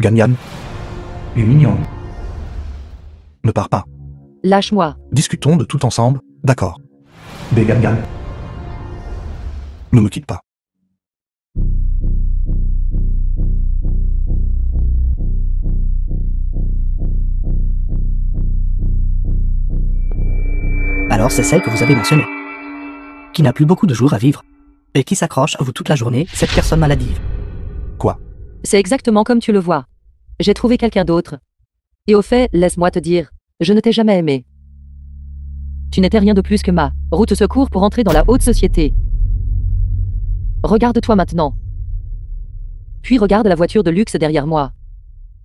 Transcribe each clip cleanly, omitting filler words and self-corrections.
Ganyan. Et mignon. Ne pars pas. Lâche-moi. Discutons de tout ensemble, d'accord. Ganyan. Ne me quitte pas. Alors c'est celle que vous avez mentionnée. Qui n'a plus beaucoup de jours à vivre. Et qui s'accroche à vous toute la journée, cette personne maladive. Quoi? C'est exactement comme tu le vois. J'ai trouvé quelqu'un d'autre. Et au fait, laisse-moi te dire, je ne t'ai jamais aimé. Tu n'étais rien de plus que ma route secours pour entrer dans la haute société. Regarde-toi maintenant. Puis regarde la voiture de luxe derrière moi.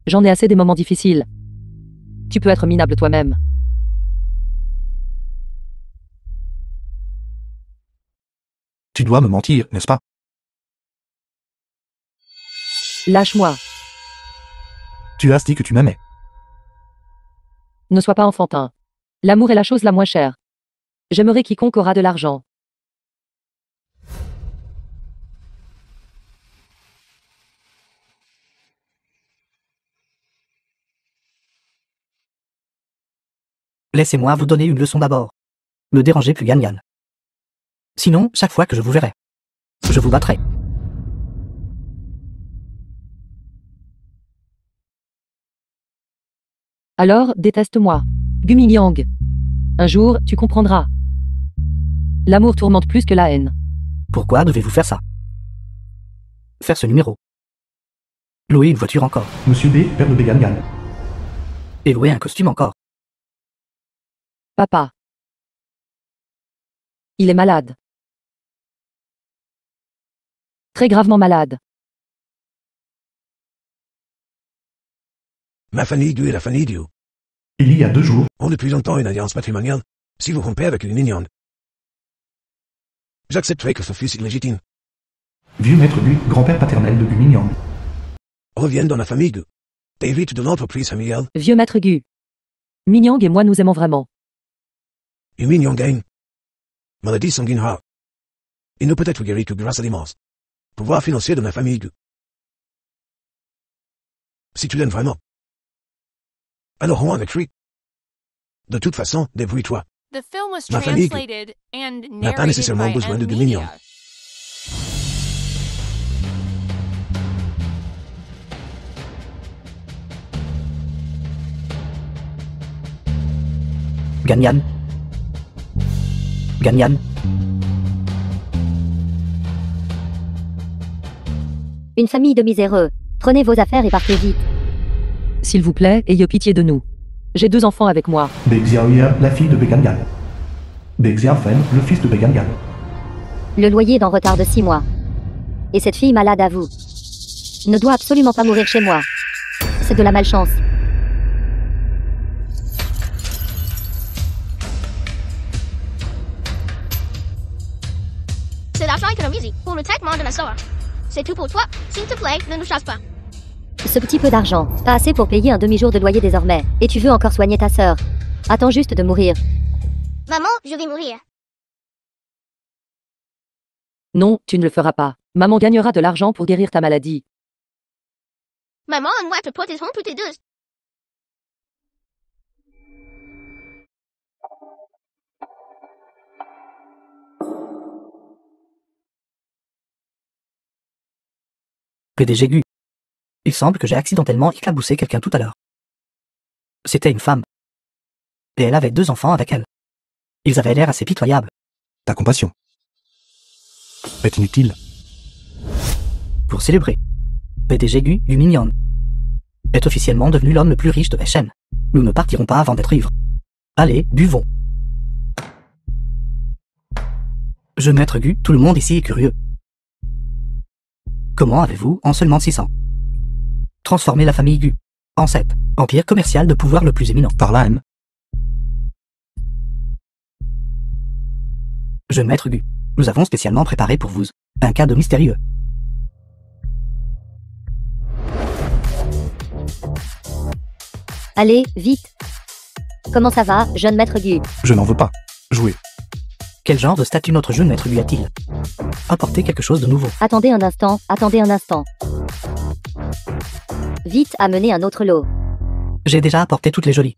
J'en ai assez des moments difficiles. Tu peux être minable toi-même. Tu dois me mentir, n'est-ce pas? Lâche-moi. Tu as dit que tu m'aimais. Ne sois pas enfantin. L'amour est la chose la moins chère. J'aimerais quiconque aura de l'argent. Laissez-moi vous donner une leçon d'abord. Ne dérangez plus Ganyan. Sinon, chaque fois que je vous verrai, je vous battrai. Alors, déteste-moi. Gumingyang. Un jour, tu comprendras. L'amour tourmente plus que la haine. Pourquoi devez-vous faire ça? Faire ce numéro. Louer une voiture encore. Monsieur B, père de Ganyan. Et louer un costume encore. Papa. Il est malade. Très gravement malade. Ma famille Gu et la famille Dieu Il y a 2 jours, ont depuis longtemps une alliance matrimoniale. Si vous rompez avec une mignonne, j'accepterai que ce fils illégitime vieux maître Gu, grand-père paternel de Gu Mignon. revienne dans la famille Gu. T'évites de l'entreprise familiale. Vieux maître Gu. Minyang et moi nous aimons vraiment. Et mignon gagne. Maladie sanguine. Il ne peut être guéri que grâce à l'immense pouvoir financier de ma famille Gu. Si tu l'aimes vraiment, alors on écrit. De toute façon, débrouille-toi. The film was Ma famille translated and n'a pas narrated nécessairement by besoin de Anne Dominion. Media. Ganyan. Ganyan. Une famille de miséreux. Prenez vos affaires et partez vite. S'il vous plaît, ayez pitié de nous. J'ai 2 enfants avec moi. Bexiaoya, la fille de Ganyan. Bexiafen, le fils de Ganyan. Le loyer est en retard de 6 mois. Et cette fille malade à vous ne doit absolument pas mourir chez moi. C'est de la malchance. C'est l'argent économisé pour le traitement de ma soeur. C'est tout pour toi. S'il te plaît, ne nous chasse pas. Ce petit peu d'argent, pas assez pour payer un demi-jour de loyer désormais. Et tu veux encore soigner ta sœur. Attends juste de mourir. Maman, je vais mourir. Non, tu ne le feras pas. Maman gagnera de l'argent pour guérir ta maladie. Maman et moi te protégerons toutes les deux. PDG Gu. Il semble que j'ai accidentellement éclaboussé quelqu'un tout à l'heure. C'était une femme. Et elle avait 2 enfants avec elle. Ils avaient l'air assez pitoyables. Ta compassion est inutile. Pour célébrer, PDG Gu Mignon est officiellement devenu l'homme le plus riche de Echen. Nous ne partirons pas avant d'être ivres. Allez, buvons. Je maître Gu, tout le monde ici est curieux. Comment avez-vous, en seulement 600, transformé la famille Gu en cet empire commercial de pouvoir le plus éminent? Par la haine. Jeune maître Gu, nous avons spécialement préparé pour vous un cadeau mystérieux. Allez, vite. Comment ça va, jeune maître Gu? Je n'en veux pas. Jouer. Quel genre de statut notre jeune maître Gu a-t-il? Apportez quelque chose de nouveau. Attendez un instant, attendez un instant. Vite, amenez un autre lot. J'ai déjà apporté toutes les jolies.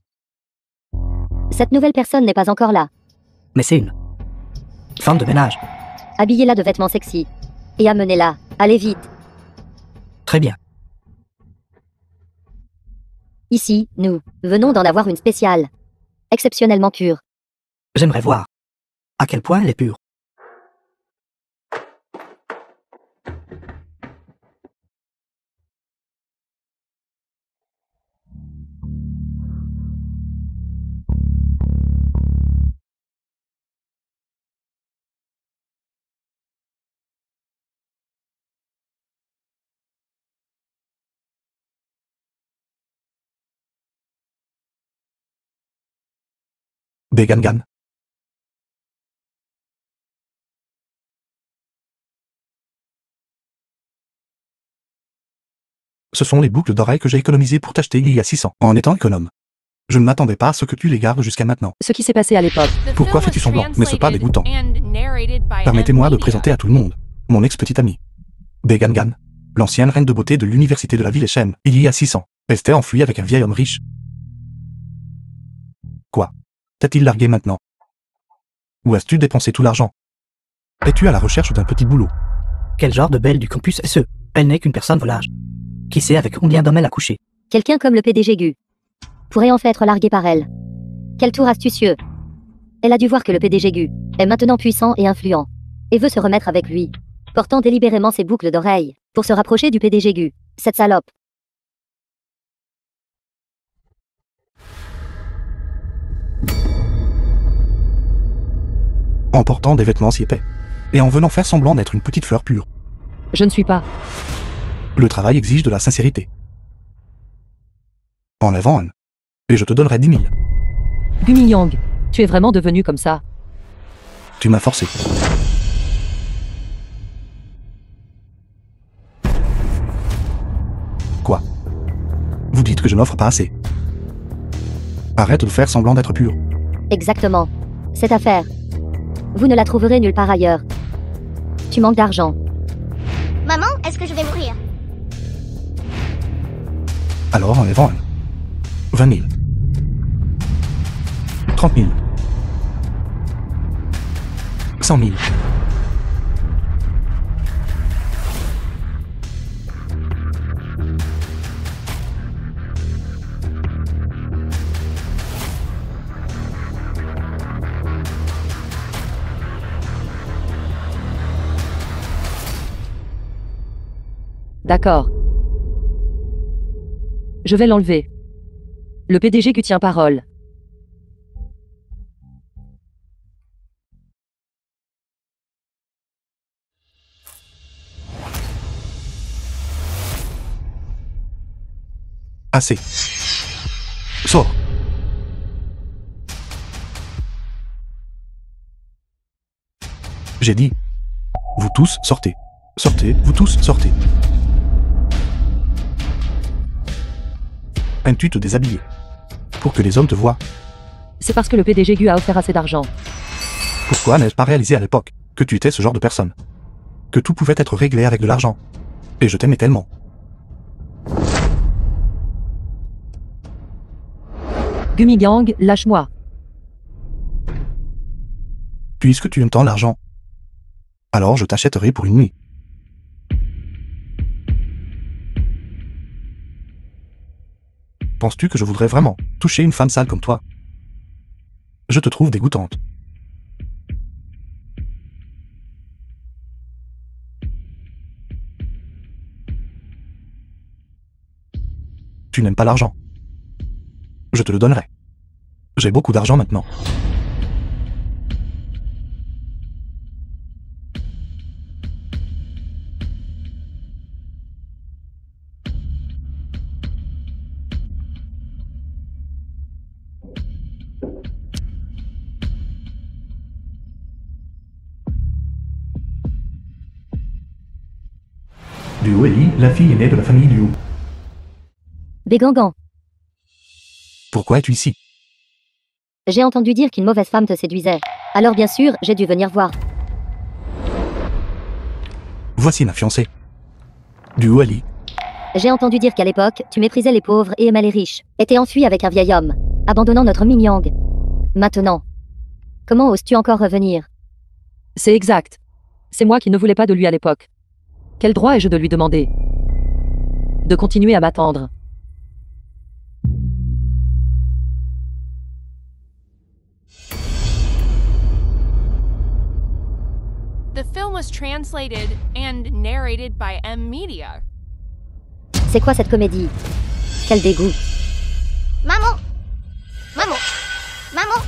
Cette nouvelle personne n'est pas encore là. Mais c'est une femme de ménage. Habillez-la de vêtements sexy. Et amenez-la. Allez vite. Très bien. Ici, nous venons d'en avoir une spéciale. Exceptionnellement pure. J'aimerais voir à quel point elle est pure. Begangan. Ce sont les boucles d'oreilles que j'ai économisées pour t'acheter il y a 6 ans, en étant économe. Je ne m'attendais pas à ce que tu les gardes jusqu'à maintenant. Ce qui s'est passé à l'époque. Pourquoi fais-tu semblant? N'est-ce pas dégoûtant? Permettez-moi de présenter à tout le monde mon ex-petite amie. Begangan, l'ancienne reine de beauté de l'université de la ville Eshem, il y a 6 ans. Elle s'était enfuie avec un vieil homme riche. Quoi? T'a-t-il largué maintenant? Où as-tu dépensé tout l'argent? Es-tu à la recherche d'un petit boulot? Quel genre de belle du campus est-ce? Elle n'est qu'une personne volage. Qui sait avec combien d'hommes elle a couché? Quelqu'un comme le PDG Gu pourrait en fait être largué par elle. Quel tour astucieux. Elle a dû voir que le PDG Gu est maintenant puissant et influent, et veut se remettre avec lui, portant délibérément ses boucles d'oreilles, pour se rapprocher du PDG Gu. Cette salope. En portant des vêtements si épais, et en venant faire semblant d'être une petite fleur pure. Je ne suis pas. Le travail exige de la sincérité. Enlève-en un, et je te donnerai 10 000. Gumingyang, tu es vraiment devenu comme ça. Tu m'as forcé. Quoi? Vous dites que je n'offre pas assez. Arrête de faire semblant d'être pur. Exactement. Cette affaire. Vous ne la trouverez nulle part ailleurs. Tu manques d'argent. Maman, est-ce que je vais mourir? Alors enlève-en un. 20 000. 30 000. 100 000. D'accord. Je vais l'enlever. Le PDG Gu tient parole. Assez. Sors. J'ai dit. Vous tous sortez. Sortez, vous tous sortez. Aimes-tu te déshabiller? Pour que les hommes te voient. C'est parce que le PDG Gu a offert assez d'argent. Pourquoi n'ai-je pas réalisé à l'époque que tu étais ce genre de personne? Que tout pouvait être réglé avec de l'argent. Et je t'aimais tellement. Gumingyang, lâche-moi. Puisque tu aimes tant l'argent, alors je t'achèterai pour une nuit. Penses-tu que je voudrais vraiment toucher une femme sale comme toi? Je te trouve dégoûtante. Tu n'aimes pas l'argent. Je te le donnerai. J'ai beaucoup d'argent maintenant. Duo Ellie, la fille aînée de la famille Duo. Begangan, Pourquoi es-tu ici? j'ai entendu dire qu'une mauvaise femme te séduisait. Alors bien sûr, j'ai dû venir voir. Voici ma fiancée. Duo Ellie. J'ai entendu dire qu'à l'époque, tu méprisais les pauvres et aimais les riches, et t'es enfui avec un vieil homme, abandonnant notre Mingyang. Maintenant, comment oses-tu encore revenir? C'est exact. C'est moi qui ne voulais pas de lui à l'époque. Quel droit ai-je de lui demander de continuer à m'attendre? The film was translated and narrated by M Media. C'est quoi cette comédie? Quel dégoût. Maman! Maman! Maman!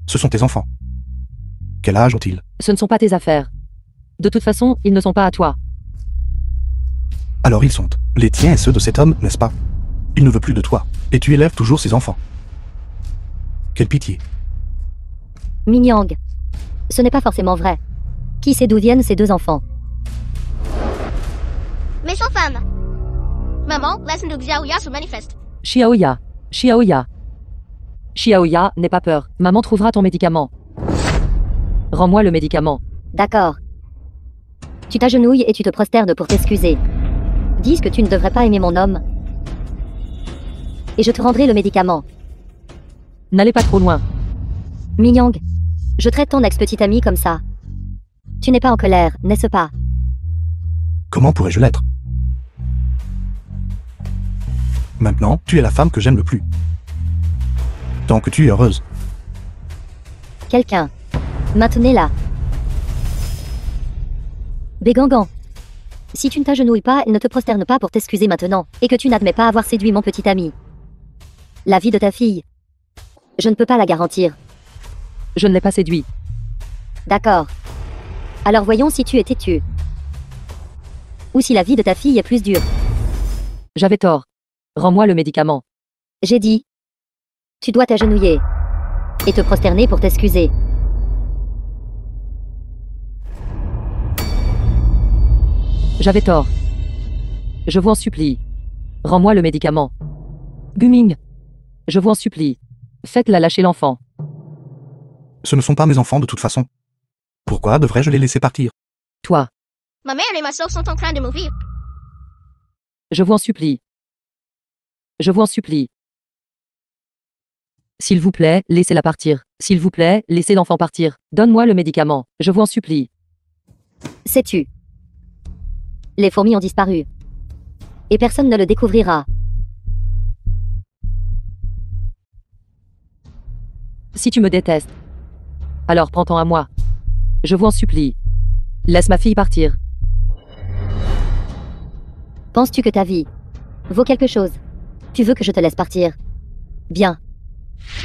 Ce sont tes enfants. Quel âge ont-ils? Ce ne sont pas tes affaires. De toute façon, ils ne sont pas à toi. Alors ils sont les tiens et ceux de cet homme, n'est-ce pas? Il ne veut plus de toi, et tu élèves toujours ses enfants. Quelle pitié. Mingyang. Ce n'est pas forcément vrai. Qui sait d'où viennent ces deux enfants? Méchante femme! Maman, laisse-nous Xiaoya se manifeste. Xiaoya. Xiaoya. Xiaoya, n'aie pas peur. Maman trouvera ton médicament. Rends-moi le médicament. D'accord. Tu t'agenouilles et tu te prosternes pour t'excuser. Dis que tu ne devrais pas aimer mon homme. Et je te rendrai le médicament. N'allez pas trop loin. Mingyang. Je traite ton ex-petite amie comme ça. Tu n'es pas en colère, n'est-ce pas? Comment pourrais-je l'être? Maintenant, tu es la femme que j'aime le plus. Tant que tu es heureuse. Quelqu'un. Maintenez-la. Bégangan. Si tu ne t'agenouilles pas et ne te prosternes pas pour t'excuser maintenant, et que tu n'admets pas avoir séduit mon petit ami, la vie de ta fille, je ne peux pas la garantir. Je ne l'ai pas séduit. D'accord. Alors voyons si tu es têtu. Ou si la vie de ta fille est plus dure. J'avais tort. Rends-moi le médicament. J'ai dit. Tu dois t'agenouiller. Et te prosterner pour t'excuser. J'avais tort. Je vous en supplie. Rends-moi le médicament. Guming. Je vous en supplie. Faites-la lâcher l'enfant. Ce ne sont pas mes enfants de toute façon. Pourquoi devrais-je les laisser partir? Toi. Ma mère et ma soeur sont en train de mourir. Je vous en supplie. Je vous en supplie. S'il vous plaît, laissez-la partir. S'il vous plaît, laissez l'enfant partir. Donne-moi le médicament. Je vous en supplie. Sais-tu? Les fourmis ont disparu. Et personne ne le découvrira. Si tu me détestes, alors prends-t'en à moi. Je vous en supplie. Laisse ma fille partir. Penses-tu que ta vie vaut quelque chose? Tu veux que je te laisse partir? Bien.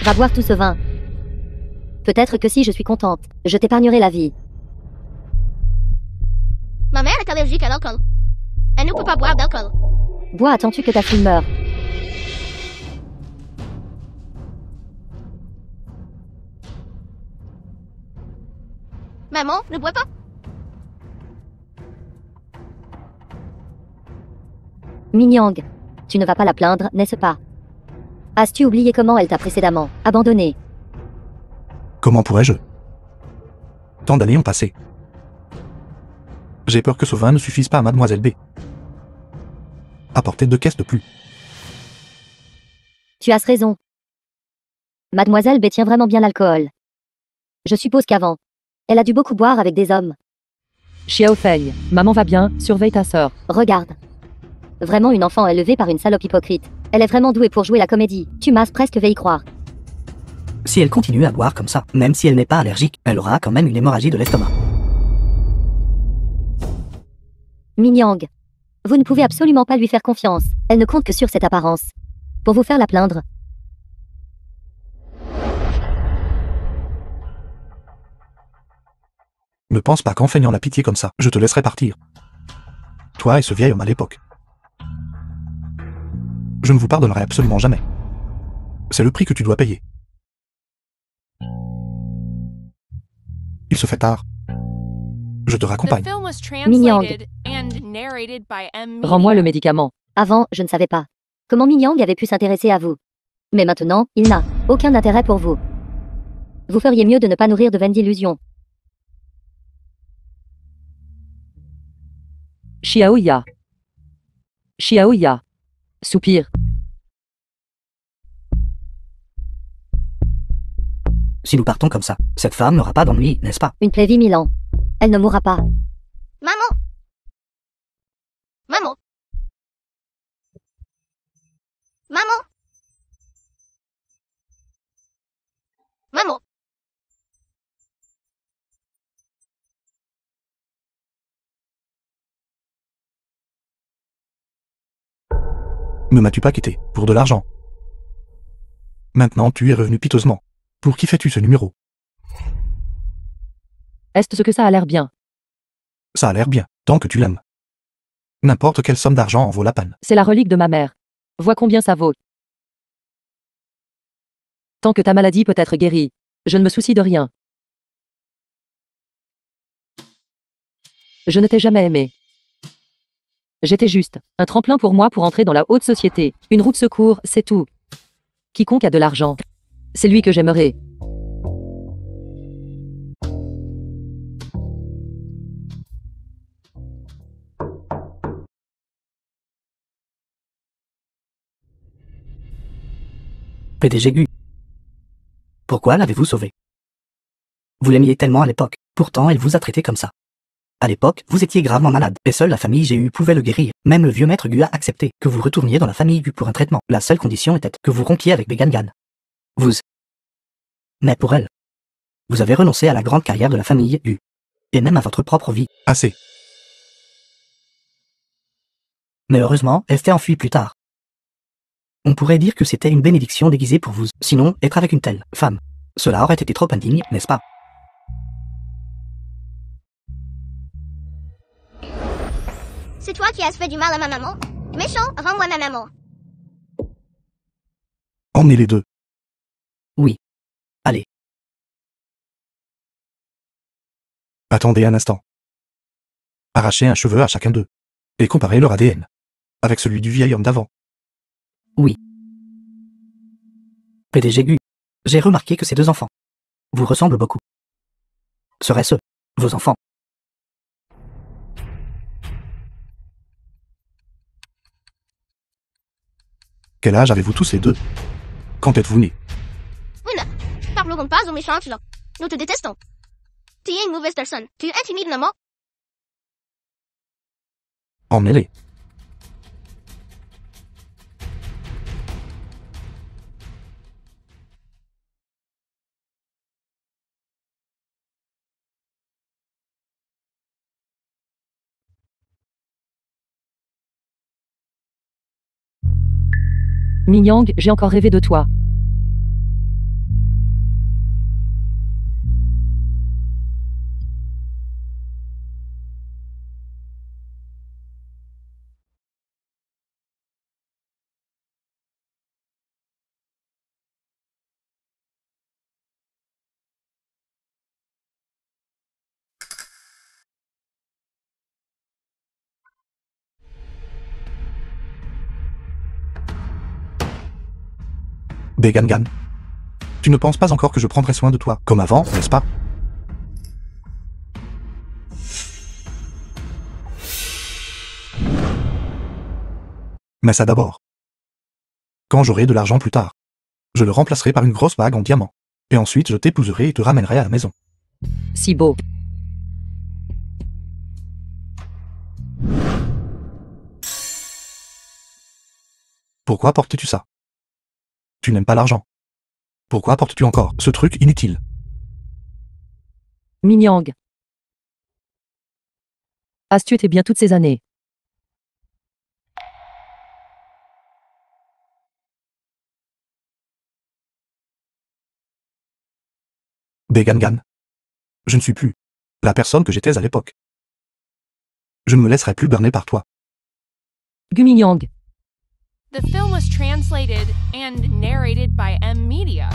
Va boire tout ce vin. Peut-être que si je suis contente, je t'épargnerai la vie. Ma mère est allergique à l'alcool. Elle ne peut pas boire d'alcool. Bois, attends-tu que ta fille meure? Maman, ne bois pas. Mingyang. Tu ne vas pas la plaindre, n'est-ce pas? As-tu oublié comment elle t'a précédemment abandonné? Comment pourrais-je? Tant d'années ont passé. J'ai peur que ce vin ne suffise pas à Mademoiselle B. Apportez 2 caisses de plus. Tu as raison. Mademoiselle B tient vraiment bien l'alcool. Je suppose qu'avant, elle a dû beaucoup boire avec des hommes. Xiao Fei, maman va bien, surveille ta sœur. Regarde. Vraiment une enfant élevée par une salope hypocrite. Elle est vraiment douée pour jouer la comédie. Tu m'as presque fait y croire. Si elle continue à boire comme ça, même si elle n'est pas allergique, elle aura quand même une hémorragie de l'estomac. Mingyang. Vous ne pouvez absolument pas lui faire confiance. Elle ne compte que sur cette apparence. Pour vous faire la plaindre. Ne pense pas qu'en feignant la pitié comme ça, je te laisserai partir. Toi et ce vieil homme à l'époque. Je ne vous pardonnerai absolument jamais. C'est le prix que tu dois payer. Il se fait tard. Je te raccompagne. Rends-moi le médicament. Avant, je ne savais pas comment Mingyang avait pu s'intéresser à vous. Mais maintenant, il n'a aucun intérêt pour vous. Vous feriez mieux de ne pas nourrir de vaines illusions. Xiaoya. Xiaoya. Soupir. Si nous partons comme ça, cette femme n'aura pas d'ennui, n'est-ce pas? Une plaie vit 1000 ans. Elle ne mourra pas. Maman. Maman. Maman. Maman. Me m'as-tu pas quitté pour de l'argent? Maintenant tu es revenu piteusement. Pour qui fais-tu ce numéro? Est-ce ce que ça a l'air bien? Ça a l'air bien, tant que tu l'aimes. N'importe quelle somme d'argent en vaut la peine. C'est la relique de ma mère. Vois combien ça vaut. Tant que ta maladie peut être guérie, je ne me soucie de rien. Je ne t'ai jamais aimé. J'étais juste un tremplin pour moi pour entrer dans la haute société. Une roue de secours, c'est tout. Quiconque a de l'argent, c'est lui que j'aimerais. PDG Gu. Pourquoi l'avez-vous sauvé? Vous l'aimiez tellement à l'époque, pourtant elle vous a traité comme ça. À l'époque, vous étiez gravement malade, et seule la famille Gu pouvait le guérir. Même le vieux maître Gu a accepté que vous retourniez dans la famille Gu pour un traitement. La seule condition était que vous rompiez avec Begangan. Mais pour elle, vous avez renoncé à la grande carrière de la famille Gu, et même à votre propre vie. Assez. Mais heureusement, elle s'est enfuie plus tard. On pourrait dire que c'était une bénédiction déguisée pour vous. Sinon, être avec une telle femme, cela aurait été trop indigne, n'est-ce pas? C'est toi qui as fait du mal à ma maman. Méchant, rends-moi ma maman. Emmenez les deux. Oui. Allez. Attendez un instant. Arrachez un cheveu à chacun d'eux. Et comparez leur ADN. Avec celui du vieil homme d'avant. Oui. PDG Gu, j'ai remarqué que ces deux enfants vous ressemblent beaucoup. Seraient-ce vos enfants? Quel âge avez-vous tous les deux? Quand êtes-vous nés? Oui, ne parlerons pas aux méchants là. Nous te détestons. Tu es une mauvaise personne. Tu intimides maman. Emmenez-les. Mingyang, j'ai encore rêvé de toi. Begangan. Tu ne penses pas encore que je prendrai soin de toi, comme avant, n'est-ce pas? Mais ça d'abord. Quand j'aurai de l'argent plus tard, je le remplacerai par une grosse bague en diamant. Et ensuite je t'épouserai et te ramènerai à la maison. Si beau. Pourquoi portes-tu ça? Tu n'aimes pas l'argent. Pourquoi portes-tu encore ce truc inutile? Mingyang. As-tu été bien toutes ces années? Begangan. Je ne suis plus la personne que j'étais à l'époque. Je ne me laisserai plus berner par toi. Gu Mingyang. The film was translated and narrated by M Media.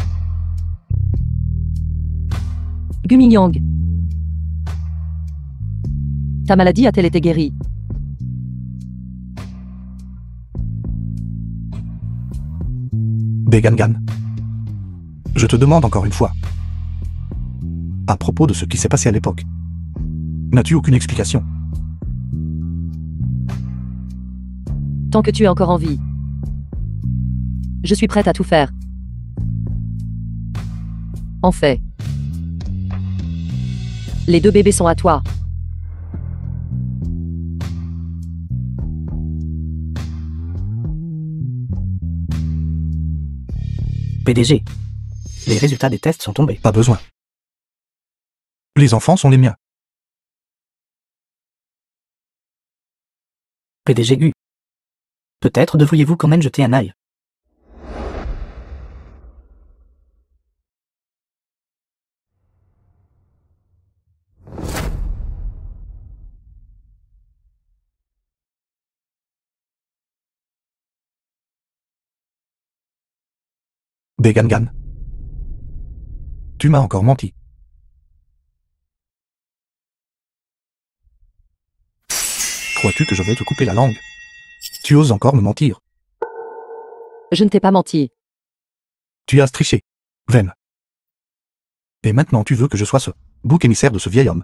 Gu Mingyang. Ta maladie a-t-elle été guérie? Begangan. Je te demande encore une fois. À propos de ce qui s'est passé à l'époque. N'as-tu aucune explication? Tant que tu es encore en vie. Je suis prête à tout faire. En fait. Les 2 bébés sont à toi. PDG. Les résultats des tests sont tombés. Pas besoin. Les enfants sont les miens. PDG Gu. Peut-être devriez-vous quand même jeter un œil. Begangan. Tu m'as encore menti. Crois-tu que je vais te couper la langue? Tu oses encore me mentir. Je ne t'ai pas menti. Tu as triché. Veine. Et maintenant tu veux que je sois ce bouc émissaire de ce vieil homme.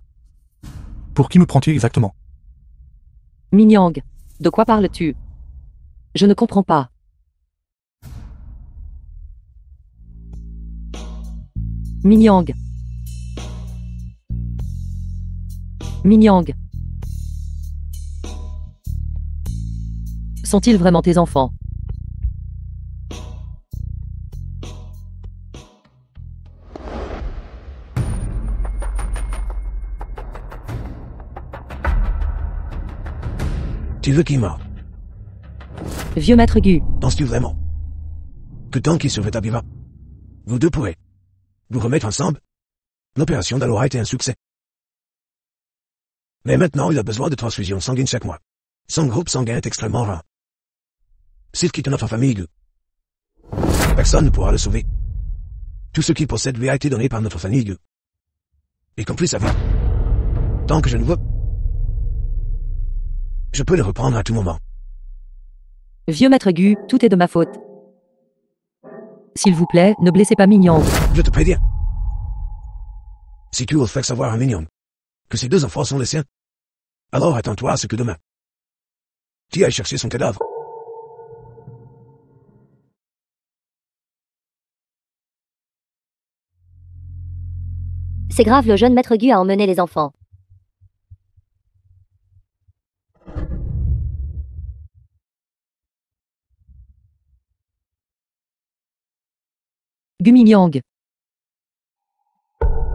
Pour qui me prends-tu exactement? Minyang, de quoi parles-tu? Je ne comprends pas. Minyang. Minyang. Sont-ils vraiment tes enfants? Tu veux qu'il meure? Vieux maître Gu, Penses-tu vraiment que tant qu'il survétira, vous deux pourrez vous remettre ensemble? L'opération d'Alora a été un succès. Mais maintenant il a besoin de transfusions sanguines chaque mois. Son groupe sanguin est extrêmement rare. S'il quitte notre famille Gu, personne ne pourra le sauver. Tout ce qu'il possède lui a été donné par notre famille Gu, y compris sa vie. Tant que je ne veux, je peux le reprendre à tout moment. vieux maître Gu, tout est de ma faute. S'il vous plaît, ne blessez pas Minyang. Je te préviens. Si tu oses faire savoir à Mignon que ces 2 enfants sont les siens, alors attends-toi à ce que demain, tu ailles chercher son cadavre. C'est grave, le jeune maître Gu a emmené les enfants. Gu Minyang.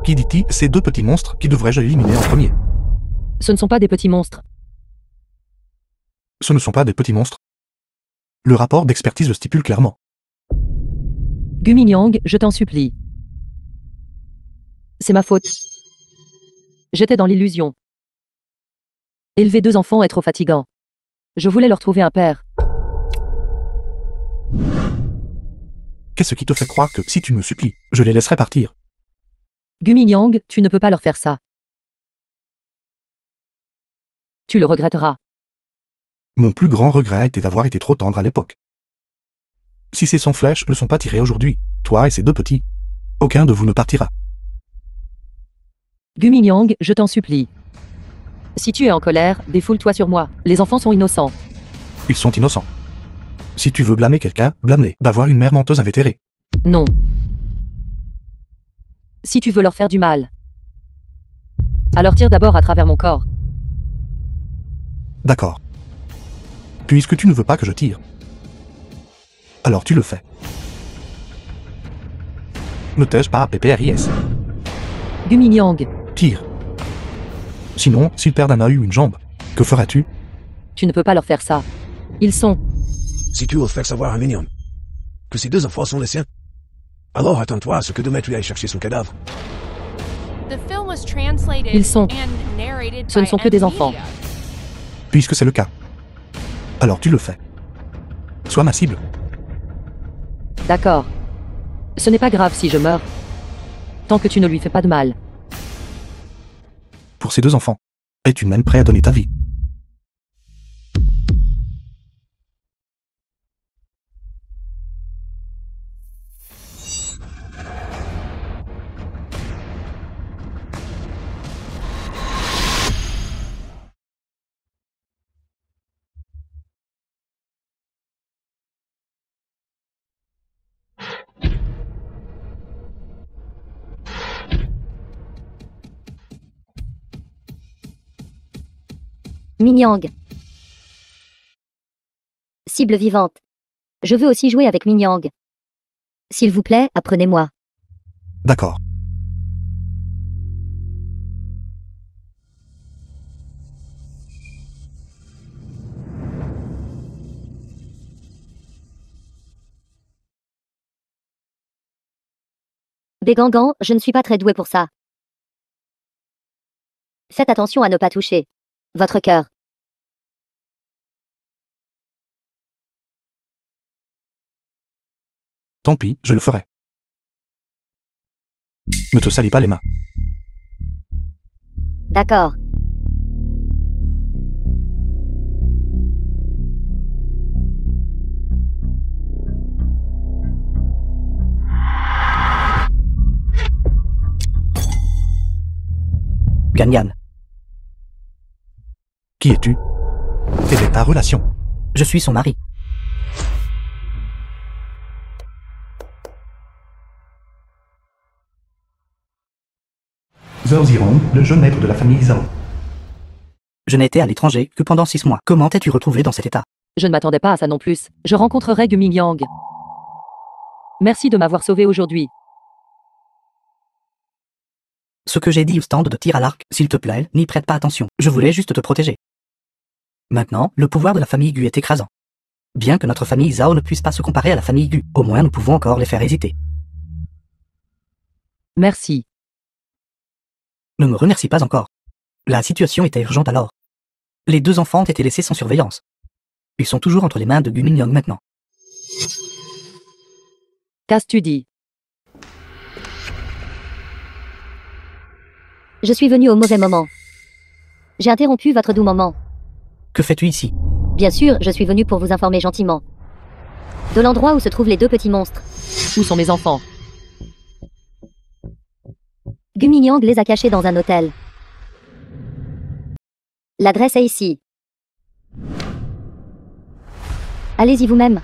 Qui dit-il ces 2 petits monstres qui devrais-je éliminer en premier? Ce ne sont pas des petits monstres. Ce ne sont pas des petits monstres. Le rapport d'expertise le stipule clairement. Gu Minyang, je t'en supplie. C'est ma faute. J'étais dans l'illusion. Élever 2 enfants est trop fatigant. Je voulais leur trouver un père. Qu'est-ce qui te fait croire que, si tu me supplies, je les laisserai partir? Gu Minyang, tu ne peux pas leur faire ça. Tu le regretteras. Mon plus grand regret était d'avoir été trop tendre à l'époque. Si ces 100 flèches ne sont pas tirées aujourd'hui, toi et ces 2 petits, aucun de vous ne partira. Gu Minyang, je t'en supplie. Si tu es en colère, défoule-toi sur moi. Les enfants sont innocents. Ils sont innocents. Si tu veux blâmer quelqu'un, blâme-les d'avoir une mère menteuse invétérée. Non. Si tu veux leur faire du mal, alors tire d'abord à travers mon corps. D'accord. Puisque tu ne veux pas que je tire, alors tu le fais. Ne t'ai-je pas PPRIS? Gu Minyang, Tire. Sinon, s'ils perdent un œil ou une jambe, que feras-tu? tu ne peux pas leur faire ça. Ils sont... Si tu oses faire savoir à Mignon que ces 2 enfants sont les siens, alors attends-toi à ce que demain tu ailles chercher son cadavre. Ils sont... Ce ne sont que des enfants. Puisque c'est le cas, alors tu le fais. Sois ma cible. D'accord. Ce n'est pas grave si je meurs. Tant que tu ne lui fais pas de mal. Pour ces 2 enfants, es-tu même prêt à donner ta vie? Minyang. Cible vivante. Je veux aussi jouer avec Minyang. S'il vous plaît, apprenez-moi. D'accord. Bégangan, je ne suis pas très doué pour ça. Faites attention à ne pas toucher votre cœur. Tant pis, je le ferai. Ne te salis pas les mains. D'accord. Ganyan. Qui es-tu? Quelle est ta relation? Je suis son mari. Zhao Zirong, le jeune maître de la famille Zhao. Je n'ai été à l'étranger que pendant 6 mois. Comment t'es-tu retrouvé dans cet état? Je ne m'attendais pas à ça non plus. Je rencontrerai Gu Mingyang. Merci de m'avoir sauvé aujourd'hui. Ce que j'ai dit au stand de tir à l'arc, s'il te plaît, n'y prête pas attention. Je voulais juste te protéger. Maintenant, le pouvoir de la famille Gu est écrasant. Bien que notre famille Zhao ne puisse pas se comparer à la famille Gu, au moins nous pouvons encore les faire hésiter. Merci. Ne me remercie pas encore. La situation était urgente alors. Les 2 enfants ont été laissés sans surveillance. Ils sont toujours entre les mains de Gu Mingyang maintenant. Qu'as-tu dit? Je suis venu au mauvais moment. J'ai interrompu votre doux moment. Que fais-tu ici? Bien sûr, je suis venu pour vous informer gentiment de l'endroit où se trouvent les 2 petits monstres. Où sont mes enfants? Gu Mingyang les a cachés dans un hôtel. L'adresse est ici. Allez-y vous-même.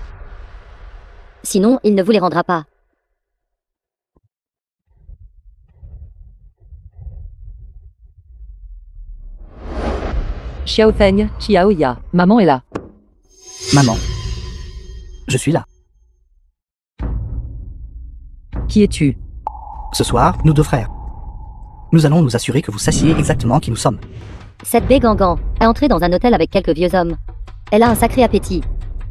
Sinon, il ne vous les rendra pas. Xiaofeng, Xiaoya. Maman est là. Maman. Je suis là. Qui es-tu? Ce soir, nous 2 frères. Nous allons nous assurer que vous sachiez exactement qui nous sommes. Cette Bégangan a entré dans un hôtel avec quelques vieux hommes. Elle a un sacré appétit.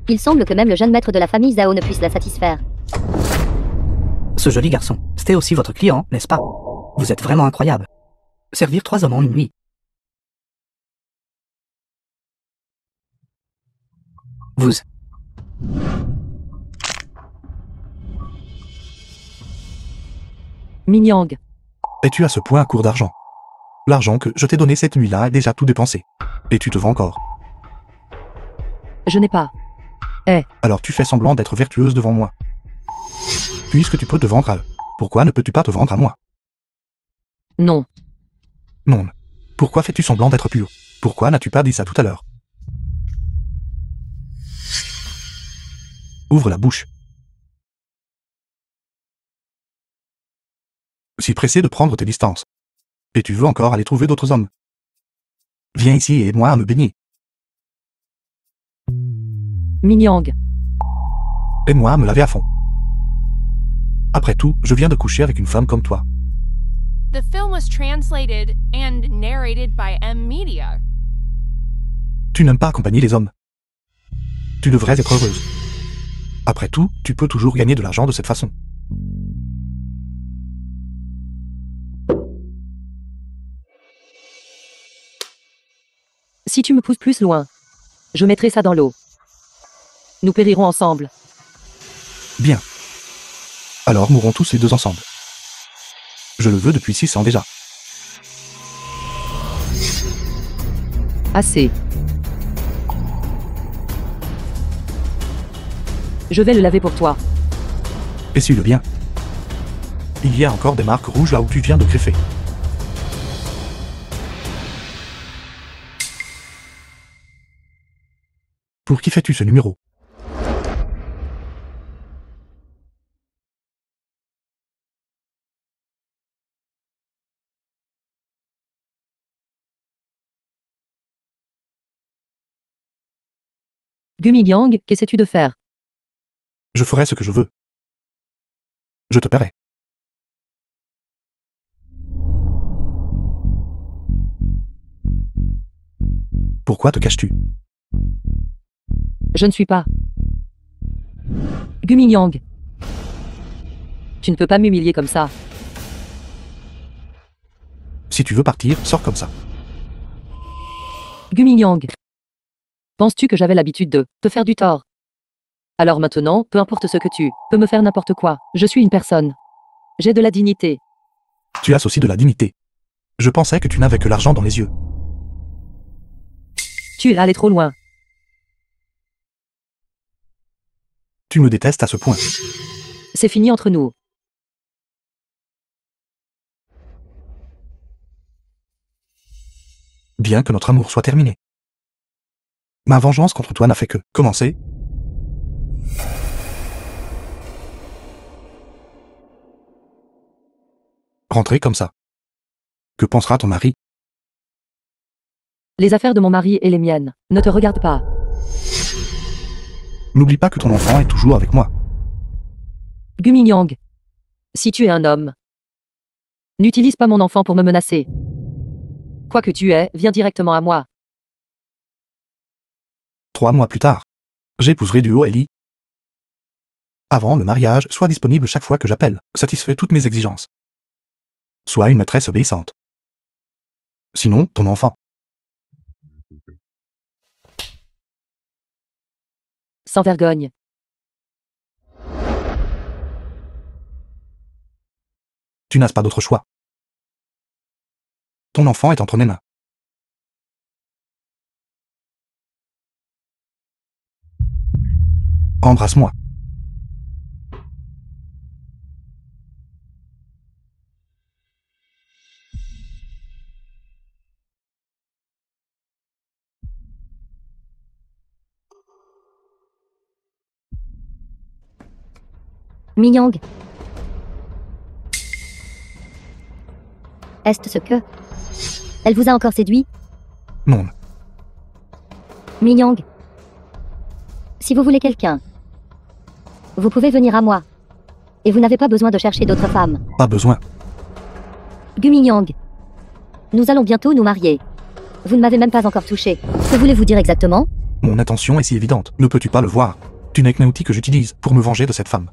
Il semble que même le jeune maître de la famille Zhao ne puisse la satisfaire. Ce joli garçon, c'était aussi votre client, n'est-ce pas? Vous êtes vraiment incroyable. Servir 3 hommes en une nuit. Vous. Mingyang. Es-tu à ce point à court d'argent? L'argent que je t'ai donné cette nuit-là est déjà tout dépensé. Et tu te vends encore. Je n'ai pas. Alors tu fais semblant d'être vertueuse devant moi. Puisque tu peux te vendre à eux, pourquoi ne peux-tu pas te vendre à moi? Non. Non. Pourquoi fais-tu semblant d'être pur? Pourquoi n'as-tu pas dit ça tout à l'heure? Ouvre la bouche. Si pressé de prendre tes distances. Et tu veux encore aller trouver d'autres hommes. Viens ici et aide-moi à me baigner. Mingyang. Aide-moi à me laver à fond. Après tout, je viens de coucher avec une femme comme toi. The film was translated and narrated by M Media. Tu n'aimes pas accompagner les hommes. Tu devrais être heureuse. Après tout, tu peux toujours gagner de l'argent de cette façon. Si tu me pousses plus loin, je mettrai ça dans l'eau. Nous périrons ensemble. Bien. Alors mourrons tous les 2 ensemble. Je le veux depuis 6 ans déjà. Assez. Je vais le laver pour toi. Essuie-le bien. Il y a encore des marques rouges là où tu viens de greffer. Pour qui fais-tu ce numéro? Gumingyang, qu'essaies-tu de faire? Je ferai ce que je veux. Je te paierai. Pourquoi te caches-tu? Je ne suis pas. Gumingyang. Tu ne peux pas m'humilier comme ça. Si tu veux partir, sors comme ça. Gumingyang. Penses-tu que j'avais l'habitude de te faire du tort? Alors maintenant, peu importe ce que tu peux me faire n'importe quoi. Je suis une personne. J'ai de la dignité. Tu as aussi de la dignité. Je pensais que tu n'avais que l'argent dans les yeux. Tu es allé trop loin. Tu me détestes à ce point. C'est fini entre nous. Bien que notre amour soit terminé. Ma vengeance contre toi n'a fait que commencer. Rentrer comme ça. Que pensera ton mari? Les affaires de mon mari et les miennes ne te regardent pas. N'oublie pas que ton enfant est toujours avec moi. Gumingyang. Si tu es un homme, n'utilise pas mon enfant pour me menacer. Quoi que tu aies, viens directement à moi. 3 mois plus tard. J'épouserai du haut Ellie. Avant le mariage, sois disponible chaque fois que j'appelle. Satisfais toutes mes exigences. Sois une maîtresse obéissante. Sinon, ton enfant. Sans vergogne. Tu n'as pas d'autre choix. Ton enfant est entre mes mains. Embrasse-moi. Minyang. Est-ce ce que... Elle vous a encore séduit? Non. Minyang. Si vous voulez quelqu'un, vous pouvez venir à moi. Et vous n'avez pas besoin de chercher d'autres femmes. Pas besoin. Gumingyang. Nous allons bientôt nous marier. Vous ne m'avez même pas encore touché. Que voulez-vous dire exactement? Mon intention est si évidente. Ne peux-tu pas le voir? Tu n'es qu'un outil que j'utilise pour me venger de cette femme.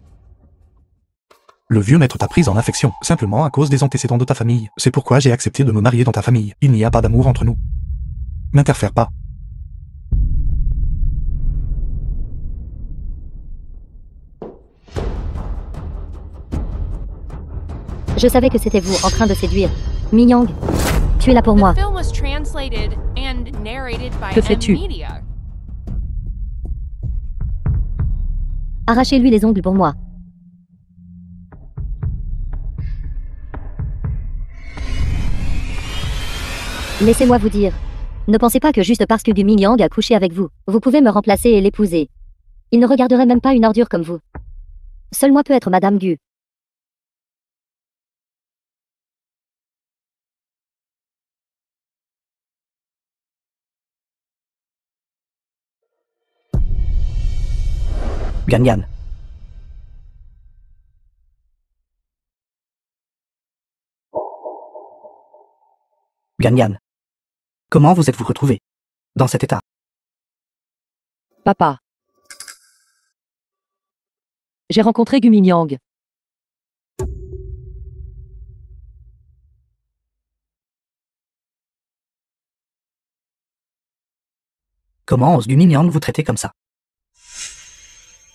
Le vieux maître t'a prise en affection, simplement à cause des antécédents de ta famille. C'est pourquoi j'ai accepté de me marier dans ta famille. Il n'y a pas d'amour entre nous. N'interfère pas. Je savais que c'était vous en train de séduire. Minyang, tu es là pour moi. The film was translated and narrated by Que fais-tu? Media. Arrachez-lui les ongles pour moi. Laissez-moi vous dire. Ne pensez pas que juste parce que Gumingyang a couché avec vous, vous pouvez me remplacer et l'épouser. Il ne regarderait même pas une ordure comme vous. Seul moi peut être Madame Gu. Ganyan. Ganyan. Comment vous êtes-vous retrouvé dans cet état? Papa. J'ai rencontré Gumingyang. Comment ose Gumingyang vous traiter comme ça?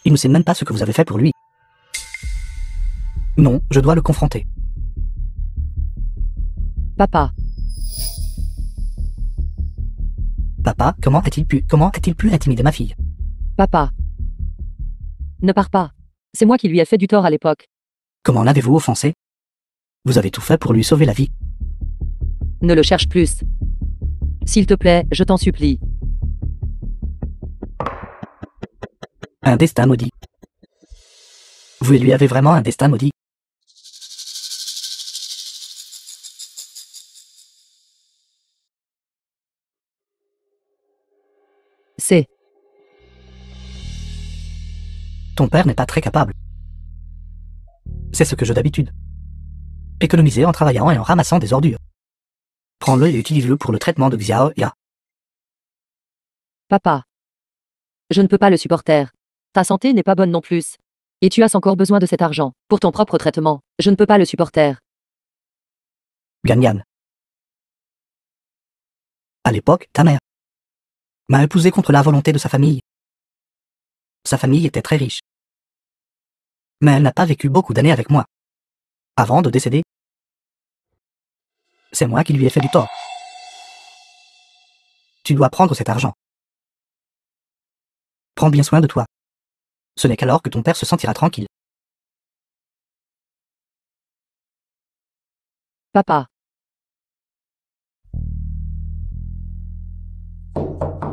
Il ne sait même pas ce que vous avez fait pour lui. Non, je dois le confronter. Papa. Papa, comment a-t-il pu intimider ma fille? Papa. Ne pars pas. C'est moi qui lui ai fait du tort à l'époque. Comment l'avez-vous offensé? Vous avez tout fait pour lui sauver la vie. Ne le cherche plus. S'il te plaît, je t'en supplie. Un destin maudit. Vous lui avez vraiment un destin maudit? C'est Ton père n'est pas très capable. C'est ce que je d'habitude. Économiser en travaillant et en ramassant des ordures. Prends-le et utilise-le pour le traitement de Xiaoya. Papa. Je ne peux pas le supporter. Ta santé n'est pas bonne non plus. Et tu as encore besoin de cet argent, pour ton propre traitement. Je ne peux pas le supporter. Ganyan. À l'époque, ta mère m'a épousé contre la volonté de sa famille. Sa famille était très riche. Mais elle n'a pas vécu beaucoup d'années avec moi. Avant de décéder, c'est moi qui lui ai fait du tort. Tu dois prendre cet argent. Prends bien soin de toi. Ce n'est qu'alors que ton père se sentira tranquille. Papa.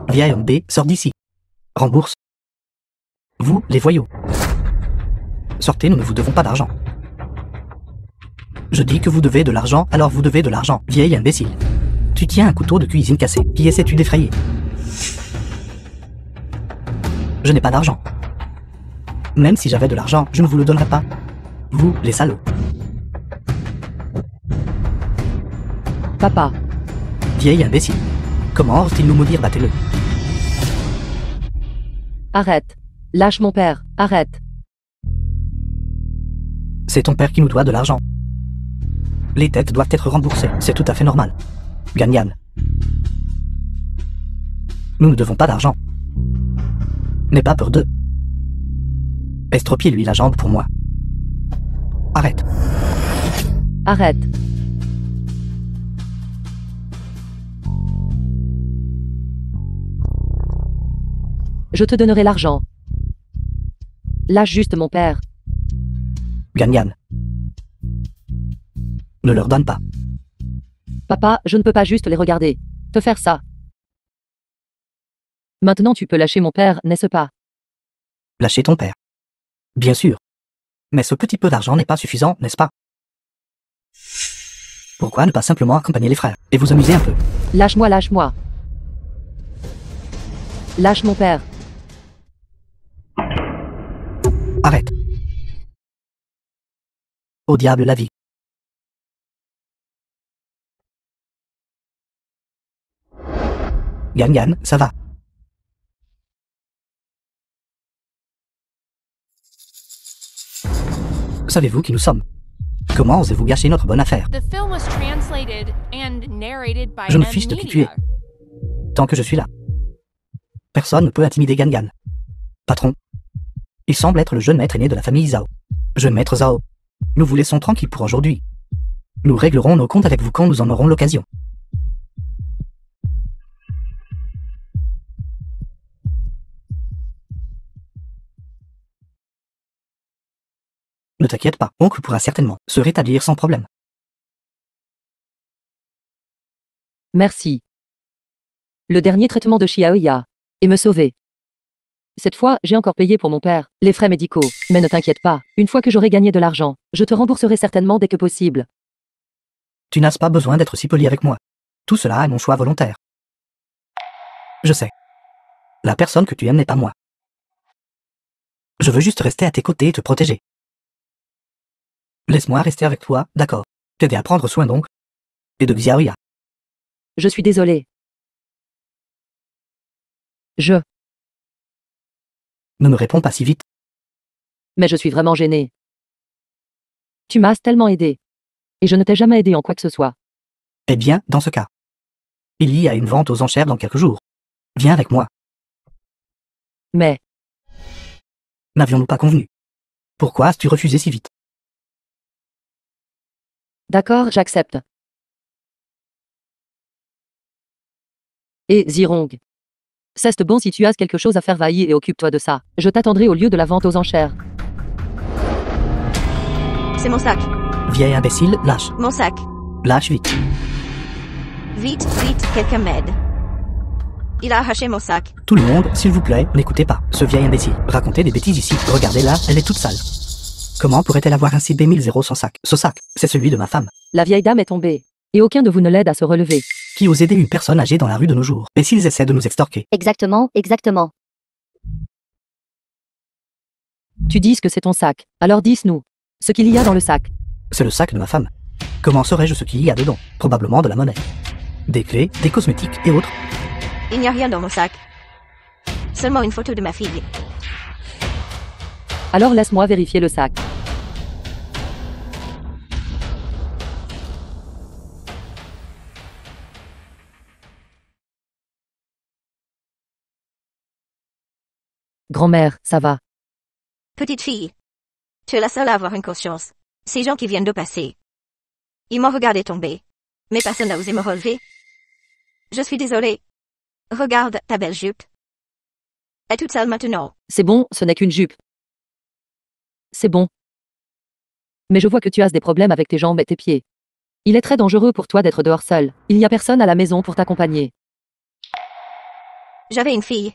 Vieil homme B, sors d'ici. Rembourse. Vous, les voyous. Sortez, nous ne vous devons pas d'argent. Je dis que vous devez de l'argent, alors vous devez de l'argent, vieil imbécile. Tu tiens un couteau de cuisine cassé, qui essaies-tu d'effrayer? Je n'ai pas d'argent. Même si j'avais de l'argent, je ne vous le donnerais pas. Vous, les salauds. Papa. Vieil imbécile. Comment ose-t-il nous maudire? Battez-le. Arrête. Lâche mon père, arrête. C'est ton père qui nous doit de l'argent. Les têtes doivent être remboursées, c'est tout à fait normal. Ganyan. Nous ne devons pas d'argent. N'aie pas peur d'eux. Estropiez-lui la jambe pour moi. Arrête. Arrête. Je te donnerai l'argent. Lâche juste mon père. Ganyan. Ne leur donne pas. Papa, je ne peux pas juste les regarder. Te faire ça. Maintenant tu peux lâcher mon père, n'est-ce pas? Lâchez ton père. Bien sûr. Mais ce petit peu d'argent n'est pas suffisant, n'est-ce pas? Pourquoi ne pas simplement accompagner les frères et vous amuser un peu? Lâche-moi, lâche-moi. Lâche mon père. Arrête. Au diable la vie. Ganyan, ça va. Savez-vous qui nous sommes? Comment osez-vous gâcher notre bonne affaire? The film was translated and narrated by Je me M fiche de qui tu es. Media. Tant que je suis là. Personne ne peut intimider Ganyan. Patron. Il semble être le jeune maître aîné de la famille Zhao. Jeune maître Zhao. Nous vous laissons tranquille pour aujourd'hui. Nous réglerons nos comptes avec vous quand nous en aurons l'occasion. Ne t'inquiète pas, oncle pourra certainement se rétablir sans problème. Merci. Le dernier traitement de Xiaoya. Et me sauver. Cette fois, j'ai encore payé pour mon père, les frais médicaux. Mais ne t'inquiète pas, une fois que j'aurai gagné de l'argent, je te rembourserai certainement dès que possible. Tu n'as pas besoin d'être si poli avec moi. Tout cela est mon choix volontaire. Je sais. La personne que tu aimes n'est pas moi. Je veux juste rester à tes côtés et te protéger. Laisse-moi rester avec toi, d'accord. T'aider à prendre soin donc. Et de Xiaoya. Je suis désolé. Ne me réponds pas si vite. Mais je suis vraiment gênée. Tu m'as tellement aidé. Et je ne t'ai jamais aidé en quoi que ce soit. Eh bien, dans ce cas. Il y a une vente aux enchères dans quelques jours. Viens avec moi. Mais, N'avions-nous pas convenu? Pourquoi as-tu refusé si vite? d'accord, j'accepte. Et Zirong. C'est bon si tu as quelque chose à faire, vailler et occupe-toi de ça. Je t'attendrai au lieu de la vente aux enchères. C'est mon sac. Vieil imbécile, lâche. Mon sac. Lâche vite. Vite, vite, quelqu'un m'aide. Il a arraché mon sac. Tout le monde, s'il vous plaît, n'écoutez pas. Ce vieil imbécile. Racontez des bêtises ici. Regardez-la, elle est toute sale. Comment pourrait-elle avoir ainsi B1000 sans sac? Ce sac, c'est celui de ma femme. La vieille dame est tombée. Et aucun de vous ne l'aide à se relever. Qui ose aider une personne âgée dans la rue de nos jours? Et s'ils essaient de nous extorquer? Exactement, exactement. Tu dis que c'est ton sac. Alors dis-nous. Ce qu'il y a dans le sac. C'est le sac de ma femme. Comment saurais-je ce qu'il y a dedans? Probablement de la monnaie. Des clés, des cosmétiques et autres. Il n'y a rien dans mon sac. Seulement une photo de ma fille. Alors laisse-moi vérifier le sac. Grand-mère, ça va. Petite fille. Tu es la seule à avoir une conscience. Ces gens qui viennent de passer. Ils m'ont regardé tomber. Mais personne n'a osé me relever. Je suis désolée. Regarde ta belle jupe. Elle est toute seule maintenant. C'est bon, ce n'est qu'une jupe. C'est bon. Mais je vois que tu as des problèmes avec tes jambes et tes pieds. Il est très dangereux pour toi d'être dehors seul. Il n'y a personne à la maison pour t'accompagner. J'avais une fille.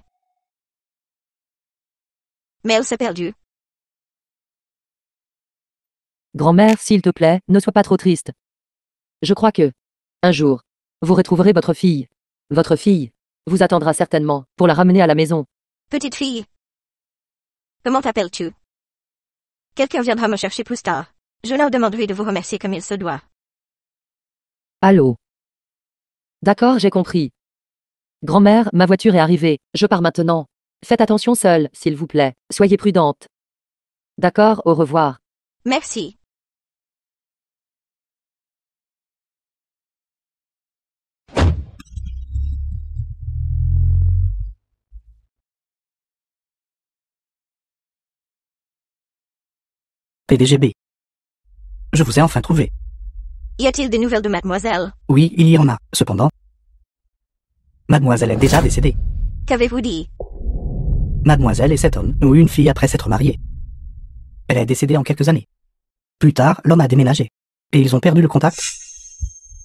Mais elle s'est perdue. Grand-mère, s'il te plaît, ne sois pas trop triste. Je crois que, un jour, vous retrouverez votre fille. Votre fille vous attendra certainement pour la ramener à la maison. Petite fille. Comment t'appelles-tu? Quelqu'un viendra me chercher plus tard. Je leur demanderai de vous remercier comme il se doit. Allô? D'accord, j'ai compris. Grand-mère, ma voiture est arrivée. Je pars maintenant. Faites attention seule, s'il vous plaît. Soyez prudente. D'accord, au revoir. Merci. PDGB. Je vous ai enfin trouvé. Y a-t-il des nouvelles de mademoiselle? Oui, il y en a. Cependant, mademoiselle est déjà décédée. Qu'avez-vous dit? Mademoiselle et cet homme ont eu une fille après s'être mariés. Elle est décédée en quelques années. Plus tard, l'homme a déménagé. Et ils ont perdu le contact.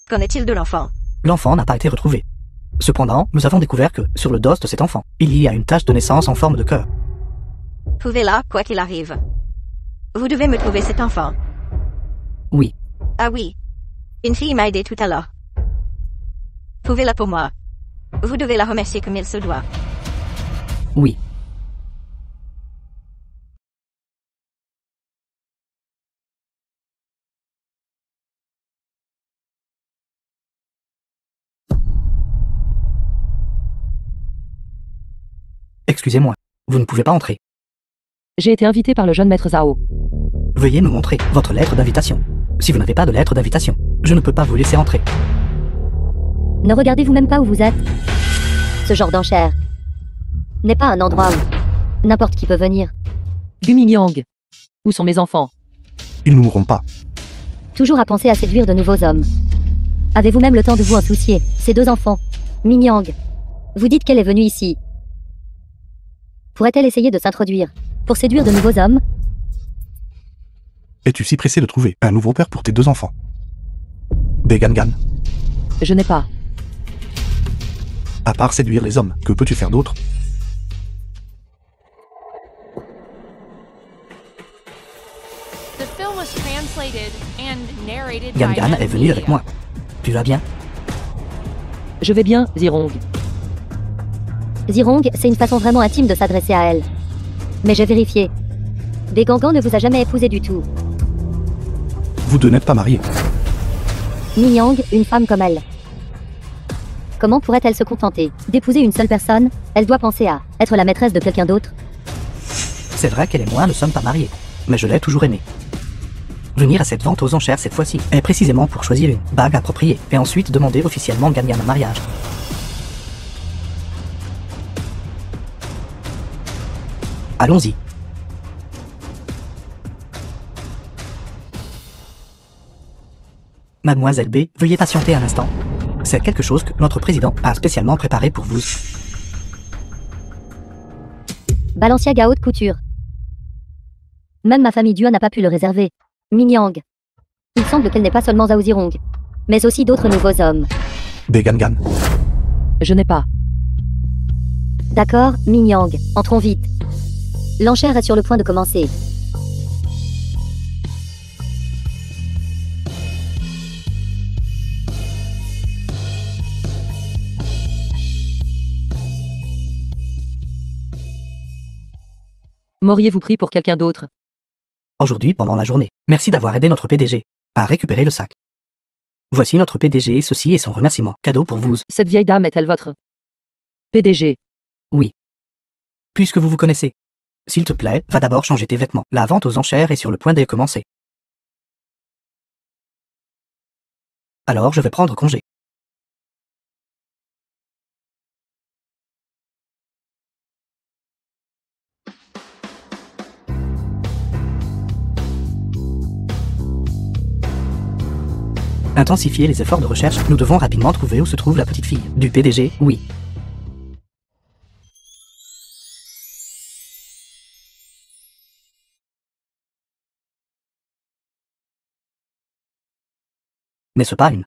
Qu'en est-il de l'enfant? L'enfant n'a pas été retrouvé. Cependant, nous avons découvert que, sur le dos de cet enfant, il y a une tache de naissance en forme de cœur. Trouvez-la, quoi qu'il arrive. Vous devez me trouver cet enfant. Oui. Ah oui. Une fille m'a aidé tout à l'heure. Trouvez-la pour moi. Vous devez la remercier comme il se doit. Oui. Excusez-moi. Vous ne pouvez pas entrer. J'ai été invité par le jeune maître Zhao. Veuillez me montrer votre lettre d'invitation. Si vous n'avez pas de lettre d'invitation, je ne peux pas vous laisser entrer. Ne regardez-vous même pas où vous êtes? Ce genre d'enchère n'est pas un endroit où n'importe qui peut venir. Du Mingyang. Où sont mes enfants? Ils ne mourront pas. Toujours à penser à séduire de nouveaux hommes. Avez-vous même le temps de vous en soucier? Ces deux enfants. Mingyang. Vous dites qu'elle est venue ici. Pourrait-elle essayer de s'introduire pour séduire de nouveaux hommes? Es-tu si pressé de trouver un nouveau père pour tes deux enfants? Begangan. Je n'ai pas. À part séduire les hommes, que peux-tu faire d'autre? The film was translated and narrated by Gangan est venu avec moi. Tu vas bien? Je vais bien, Zirong. Zirong, c'est une façon vraiment intime de s'adresser à elle. Mais j'ai vérifié. Begangan ne vous a jamais épousé du tout. Vous deux n'êtes pas mariés. Mingyang, une femme comme elle. Comment pourrait-elle se contenter d'épouser une seule personne? Elle doit penser à être la maîtresse de quelqu'un d'autre. C'est vrai qu'elle et moi ne sommes pas mariés, mais je l'ai toujours aimée. Venir à cette vente aux enchères cette fois-ci est précisément pour choisir une bague appropriée et ensuite demander officiellement Gangan en mariage. Allons-y. Mademoiselle B, veuillez patienter un instant. C'est quelque chose que notre président a spécialement préparé pour vous. Balenciaga haute couture. Même ma famille Dua n'a pas pu le réserver. Mingyang. Il semble qu'elle n'est pas seulement Zhao Zirong, mais aussi d'autres nouveaux hommes. Begangan. Je n'ai pas. D'accord, Mingyang, entrons vite. L'enchère est sur le point de commencer. M'auriez-vous pris pour quelqu'un d'autre? Aujourd'hui pendant la journée. Merci d'avoir aidé notre PDG à récupérer le sac. Voici notre PDG, ceci est son remerciement. Cadeau pour vous. Cette vieille dame est-elle votre PDG? Oui. Puisque vous vous connaissez. S'il te plaît, va d'abord changer tes vêtements. La vente aux enchères est sur le point de commencer. Alors je vais prendre congé. Intensifier les efforts de recherche, nous devons rapidement trouver où se trouve la petite fille du PDG, oui. N'est-ce pas une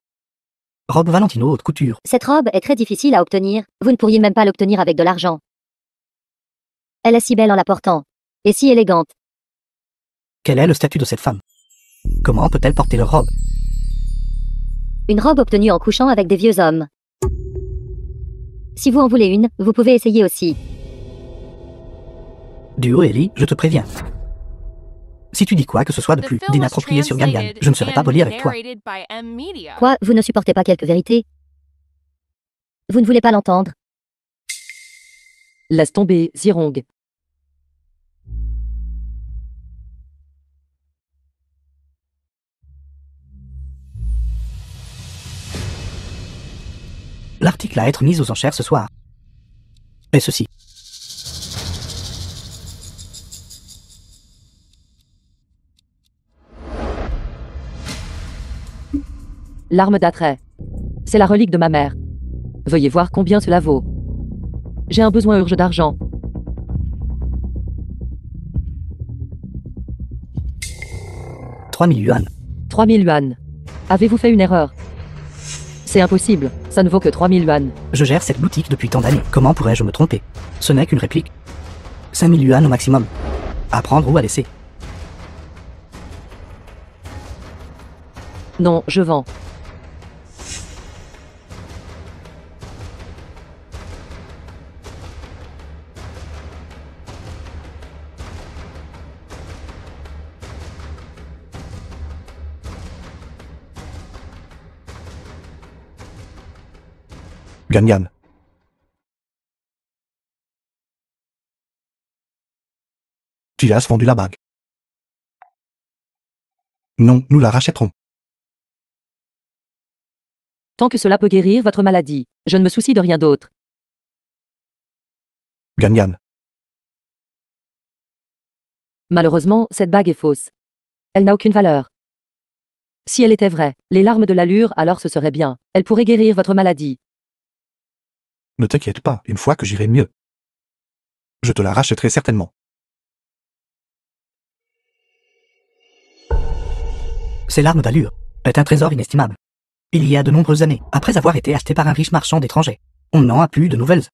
robe Valentino haute couture? Cette robe est très difficile à obtenir, vous ne pourriez même pas l'obtenir avec de l'argent. Elle est si belle en la portant, et si élégante. Quel est le statut de cette femme? Comment peut-elle porter leur robe? Une robe obtenue en couchant avec des vieux hommes. Si vous en voulez une, vous pouvez essayer aussi. Duo Ellie, je te préviens. Si tu dis quoi que ce soit de plus d'inapproprié sur Gangan, je ne serai pas poli avec toi. Quoi, vous ne supportez pas quelques vérités? Vous ne voulez pas l'entendre? Laisse tomber, Zirong. L'article à être mis aux enchères ce soir est ceci. L'arme d'attrait. C'est la relique de ma mère. Veuillez voir combien cela vaut. J'ai un besoin urgent d'argent. 3000 yuan. 3000 yuan. Avez-vous fait une erreur? C'est impossible, ça ne vaut que 3000 yuan. Je gère cette boutique depuis tant d'années. Comment pourrais-je me tromper? Ce n'est qu'une réplique. 5000 yuan au maximum. À prendre ou à laisser. Non, je vends. Gangan. Tu as vendu la bague. Non, nous la rachèterons. Tant que cela peut guérir votre maladie, je ne me soucie de rien d'autre. Gangan. Malheureusement, cette bague est fausse. Elle n'a aucune valeur. Si elle était vraie, les larmes de l'allure, alors ce serait bien. Elle pourrait guérir votre maladie. Ne t'inquiète pas, une fois que j'irai mieux. Je te la rachèterai certainement. Ces larmes d'allure est un trésor inestimable. Il y a de nombreuses années, après avoir été acheté par un riche marchand d'étrangers, on n'en a plus de nouvelles.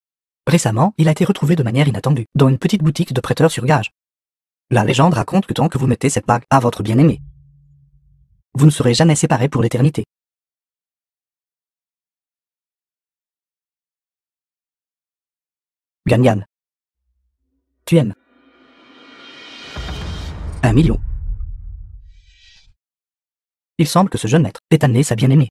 Récemment, il a été retrouvé de manière inattendue, dans une petite boutique de prêteurs sur gage. La légende raconte que tant que vous mettez cette bague à votre bien-aimé, vous ne serez jamais séparés pour l'éternité. Gangan. Tu aimes. 1 million. Il semble que ce jeune maître ait amené sa bien-aimée.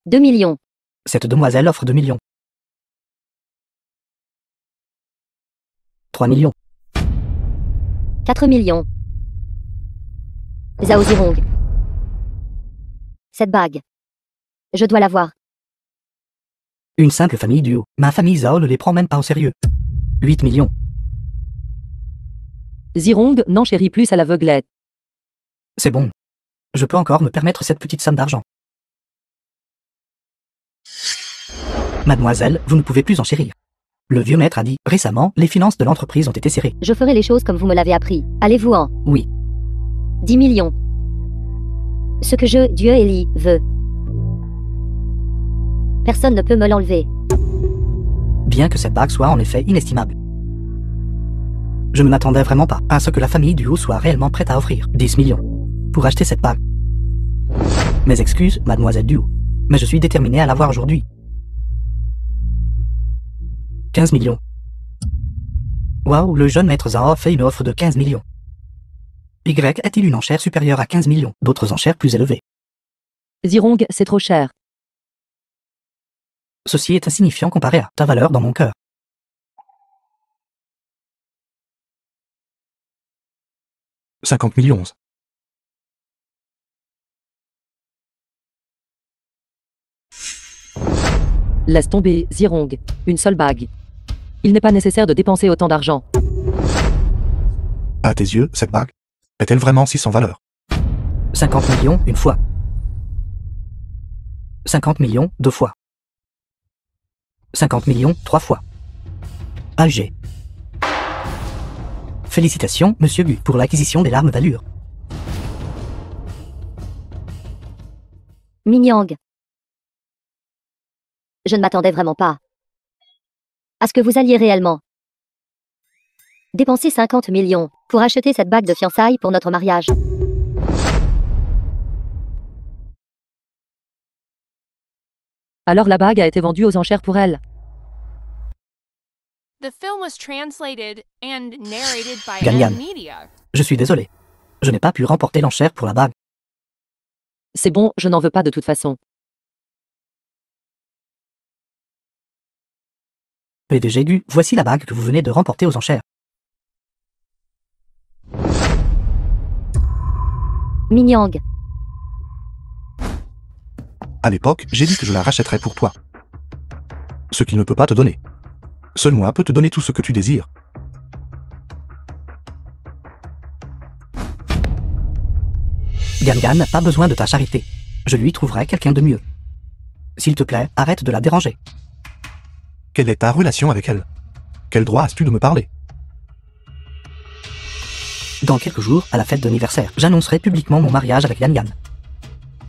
2 millions. Cette demoiselle offre 2 millions. 3 millions. 4 millions. Zhao Zirong. Cette bague. Je dois l'avoir. Une simple famille duo. Ma famille Zhao ne les prend même pas au sérieux. 8 millions. Zirong n'enchérit plus à l'aveuglette. C'est bon. Je peux encore me permettre cette petite somme d'argent. Mademoiselle, vous ne pouvez plus enchérir. Le vieux maître a dit, récemment, les finances de l'entreprise ont été serrées. Je ferai les choses comme vous me l'avez appris. Allez-vous en? Oui. 10 millions. Ce que je, Dieu Ellie, veux. Personne ne peut me l'enlever. Bien que cette bague soit en effet inestimable. Je ne m'attendais vraiment pas à ce que la famille du haut soit réellement prête à offrir 10 millions pour acheter cette bague. Mes excuses, mademoiselle Duo, mais je suis déterminé à l'avoir aujourd'hui. 15 millions. Waouh, le jeune maître Zhao fait une offre de 15 millions. Y a-t-il une enchère supérieure à 15 millions? D'autres enchères plus élevées? Zirong, c'est trop cher. Ceci est insignifiant comparé à ta valeur dans mon cœur. « 50 millions. Laisse tomber, Zirong. Une seule bague. Il n'est pas nécessaire de dépenser autant d'argent. À tes yeux, cette bague est-elle vraiment si sans valeur? 50 millions une fois. 50 millions deux fois. 50 millions trois fois. AG. Félicitations, Monsieur Gu, pour l'acquisition des larmes d'allure. Minyang. Je ne m'attendais vraiment pas à ce que vous alliez réellement dépenser 50 millions pour acheter cette bague de fiançailles pour notre mariage. Alors la bague a été vendue aux enchères pour elle. The film was translated and narrated by Ganyan. Media. Je suis désolé. Je n'ai pas pu remporter l'enchère pour la bague. C'est bon, je n'en veux pas de toute façon. PDG Gu, voici la bague que vous venez de remporter aux enchères. Minyang. À l'époque, j'ai dit que je la rachèterais pour toi. Ce qu'il ne peut pas te donner. Seul moi peut te donner tout ce que tu désires. Gangan n'a pas besoin de ta charité. Je lui trouverai quelqu'un de mieux. S'il te plaît, arrête de la déranger. Quelle est ta relation avec elle? Quel droit as-tu de me parler? Dans quelques jours, à la fête d'anniversaire, j'annoncerai publiquement mon mariage avec Gangan.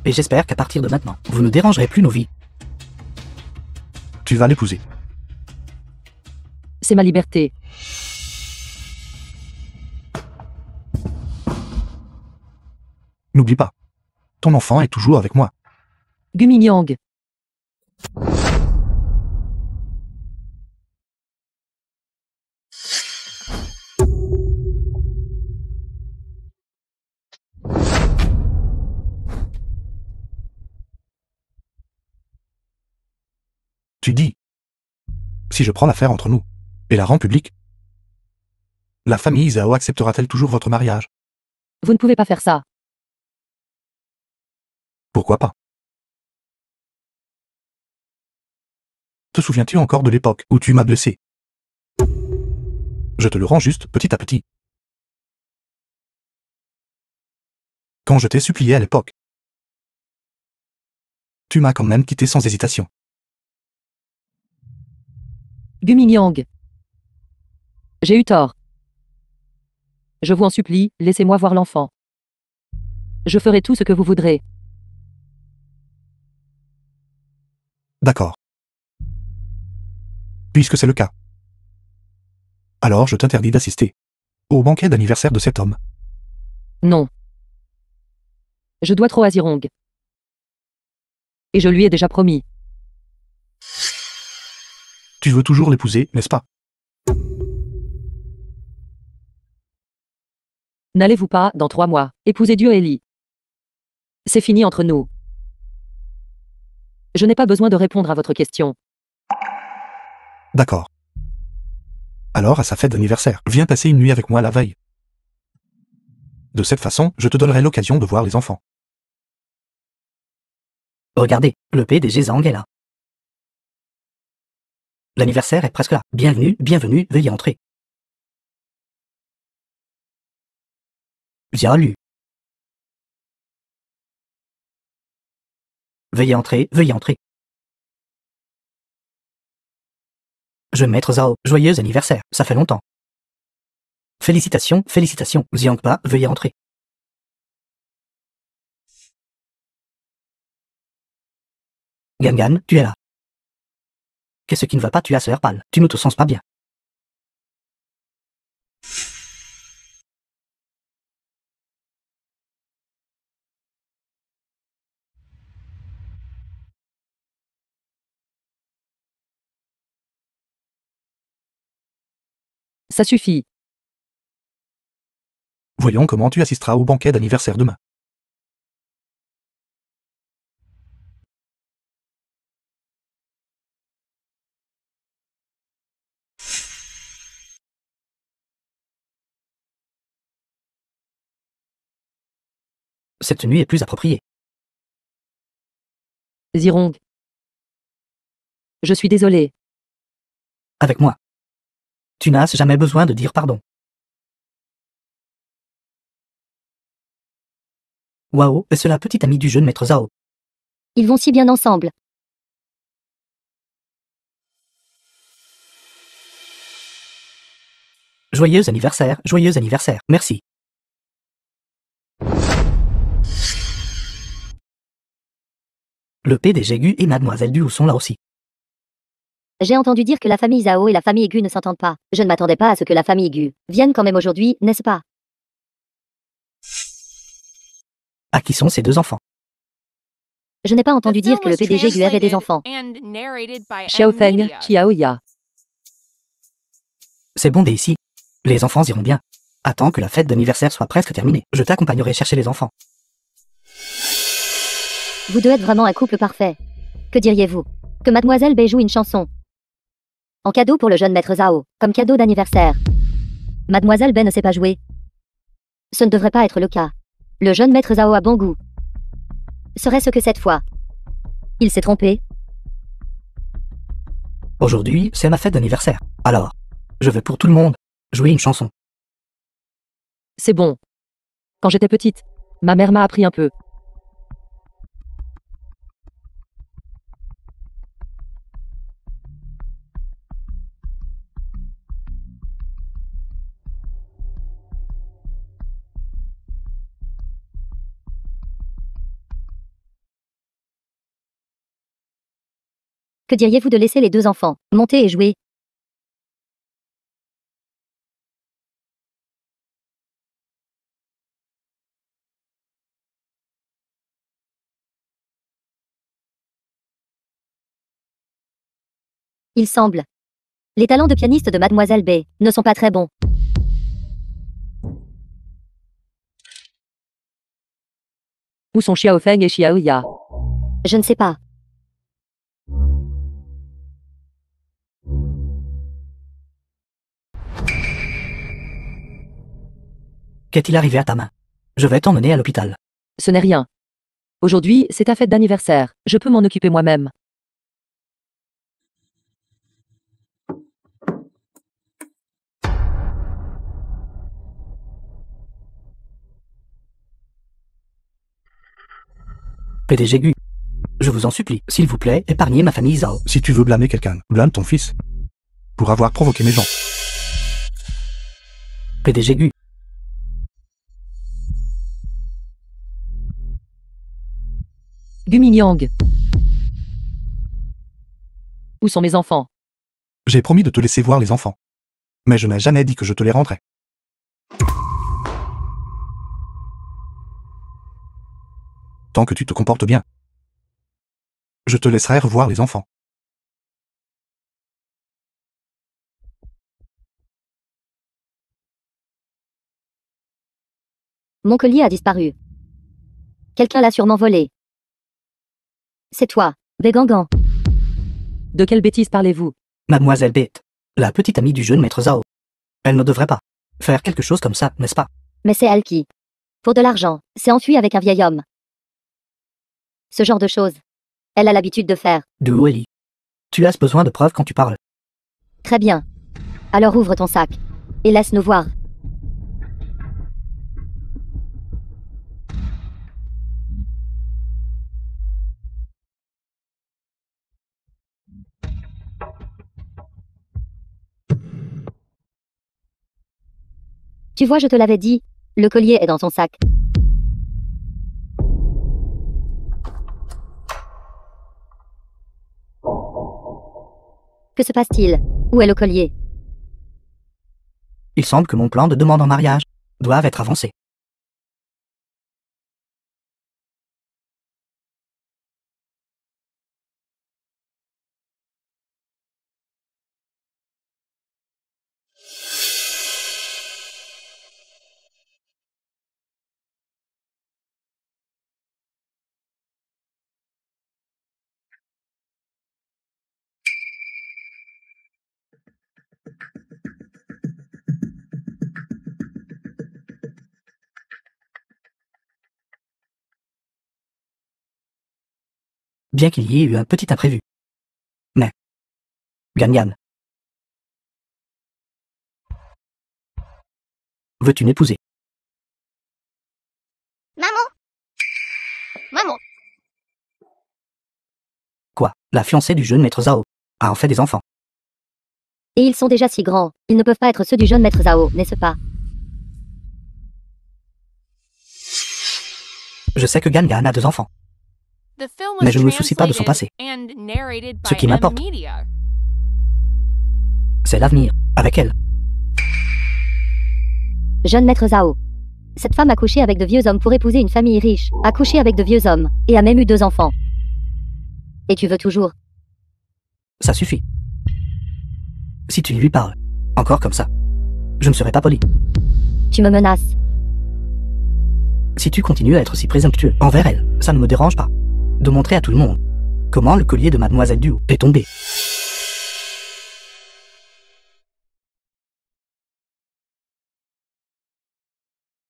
Et j'espère qu'à partir de maintenant, vous ne dérangerez plus nos vies. Tu vas l'épouser. C'est ma liberté. N'oublie pas. Ton enfant est toujours avec moi. Gu Minyang. Tu dis. Si je prends l'affaire entre nous et la rends publique, la famille Zhao acceptera-t-elle toujours votre mariage? Vous ne pouvez pas faire ça. Pourquoi pas? Te souviens-tu encore de l'époque où tu m'as blessé? Je te le rends juste petit à petit. Quand je t'ai supplié à l'époque, tu m'as quand même quitté sans hésitation. Gu Minyang. J'ai eu tort. Je vous en supplie, laissez-moi voir l'enfant. Je ferai tout ce que vous voudrez. D'accord. Puisque c'est le cas. Alors je t'interdis d'assister au banquet d'anniversaire de cet homme. Non. Je dois trop à Zirong. Et je lui ai déjà promis. Tu veux toujours l'épouser, n'est-ce pas? N'allez-vous pas, dans 3 mois, épouser Dieu Eli? C'est fini entre nous. Je n'ai pas besoin de répondre à votre question. D'accord. Alors à sa fête d'anniversaire, viens passer une nuit avec moi la veille. De cette façon, je te donnerai l'occasion de voir les enfants. Regardez, le PDG Zhang est là. L'anniversaire est presque là. Bienvenue, bienvenue, veuillez entrer. Bienvenue. Veuillez entrer, veuillez entrer. Je maître Zhao, joyeux anniversaire, ça fait longtemps. Félicitations, félicitations, Xiangpa, veuillez entrer. Gangan, tu es là. Qu'est-ce qui ne va pas, tu as ce air pâle, tu ne te sens pas bien. Ça suffit. Voyons comment tu assisteras au banquet d'anniversaire demain. Cette tenue est plus appropriée. Zirong. Je suis désolé. Avec moi. Tu n'as jamais besoin de dire pardon. Wao, est-ce la petite amie du jeune maître Zhao? Ils vont si bien ensemble. Joyeux anniversaire, merci. Le PDG Gu et Mademoiselle Du sont là aussi. J'ai entendu dire que la famille Zhao et la famille Gu ne s'entendent pas. Je ne m'attendais pas à ce que la famille Gu vienne quand même aujourd'hui, n'est-ce pas? À qui sont ces deux enfants? Je n'ai pas entendu The dire film que le was PDG Gu avait des translated enfants. and narrated by Xiaofeng, Media. Xiaoya. C'est bon d'ici. Les enfants iront bien. Attends que la fête d'anniversaire soit presque terminée. Je t'accompagnerai chercher les enfants. Vous deux êtes vraiment un couple parfait. Que diriez-vous que Mademoiselle Bei joue une chanson en cadeau pour le jeune maître Zhao, comme cadeau d'anniversaire? Mademoiselle Bei ne sait pas jouer. Ce ne devrait pas être le cas. Le jeune maître Zhao a bon goût. Serait-ce que cette fois il s'est trompé? Aujourd'hui, c'est ma fête d'anniversaire. Alors, je veux pour tout le monde jouer une chanson. C'est bon. Quand j'étais petite, ma mère m'a appris un peu. Que diriez-vous de laisser les deux enfants monter et jouer? Il semble. Les talents de pianiste de Mademoiselle Bei ne sont pas très bons. Où sont Xiaofeng et Xiaoya? Je ne sais pas. Qu'est-il arrivé à ta main? Je vais t'emmener à l'hôpital. Ce n'est rien. Aujourd'hui, c'est ta fête d'anniversaire. Je peux m'en occuper moi-même. PDG Gu. Je vous en supplie, s'il vous plaît, épargnez ma famille Zhao. Si tu veux blâmer quelqu'un, blâme ton fils. Pour avoir provoqué mes gens. PDG Gu. Gumingyang. Où sont mes enfants? J'ai promis de te laisser voir les enfants. Mais je n'ai jamais dit que je te les rendrais. Tant que tu te comportes bien. Je te laisserai revoir les enfants. Mon collier a disparu. Quelqu'un l'a sûrement volé. C'est toi, Begangan. De quelle bêtise parlez-vous? Mademoiselle Bête, la petite amie du jeune maître Zhao. Elle ne devrait pas faire quelque chose comme ça, n'est-ce pas? Mais c'est elle qui, pour de l'argent, s'est enfuie avec un vieil homme. Ce genre de choses. Elle a l'habitude de faire. De Welly. Tu as besoin de preuves quand tu parles. Très bien. Alors ouvre ton sac. Et laisse-nous voir. Tu vois, je te l'avais dit, le collier est dans ton sac. Que se passe-t-il? Où est le collier? Il semble que mon plan de demande en mariage doive être avancé. bien qu'il y ait eu un petit imprévu. Mais... Gan. Veux-tu m'épouser? Maman. Maman. Quoi? La fiancée du jeune maître Zhao a en fait des enfants. Et ils sont déjà si grands, ils ne peuvent pas être ceux du jeune maître Zhao, n'est-ce pas? Je sais que Gan a 2 enfants. Mais je ne me soucie pas de son passé. Ce qui m'importe, c'est l'avenir, avec elle. Jeune maître Zhao. Cette femme a couché avec de vieux hommes pour épouser une famille riche, a couché avec de vieux hommes, et a même eu 2 enfants. Et tu veux toujours? Ça suffit. Si tu lui parles, encore comme ça, je ne serai pas poli. Tu me menaces. Si tu continues à être si présomptueux envers elle, ça ne me dérange pas. De montrer à tout le monde comment le collier de Mademoiselle Duo est tombé.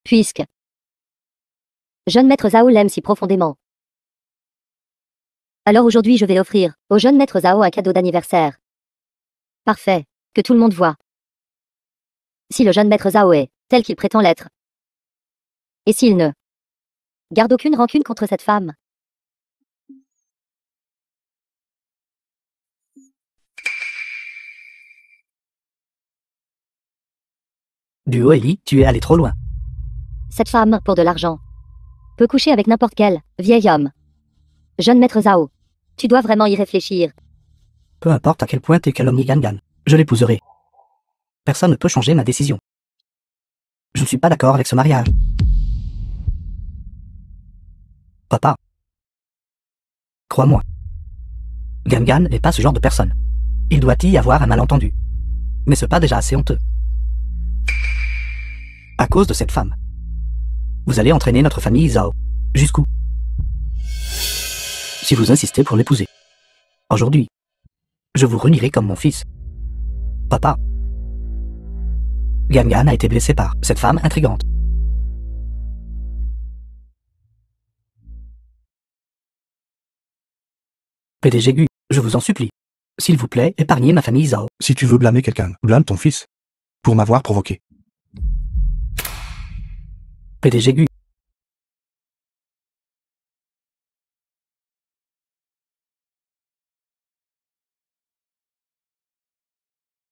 Puisque jeune maître Zhao l'aime si profondément. Alors aujourd'hui je vais offrir au jeune maître Zhao un cadeau d'anniversaire. Parfait, que tout le monde voit. Si le jeune maître Zhao est tel qu'il prétend l'être. Et s'il ne garde aucune rancune contre cette femme. Duo Ellie, tu es allé trop loin. Cette femme, pour de l'argent, peut coucher avec n'importe quel vieil homme. Jeune maître Zhao, tu dois vraiment y réfléchir. Peu importe à quel point t'es calomnie Gan, je l'épouserai. Personne ne peut changer ma décision. Je ne suis pas d'accord avec ce mariage. Papa. Crois-moi. Gan n'est pas ce genre de personne. Il doit y avoir un malentendu. Mais ce n'est pas déjà assez honteux. À cause de cette femme. Vous allez entraîner notre famille Zhao. Jusqu'où? Si vous insistez pour l'épouser. Aujourd'hui, je vous renierai comme mon fils. Papa. Gan a été blessé par cette femme intrigante. PDG Gu, je vous en supplie. S'il vous plaît, épargnez ma famille Zhao. Si tu veux blâmer quelqu'un, blâme ton fils. Pour m'avoir provoqué. PDG Gu.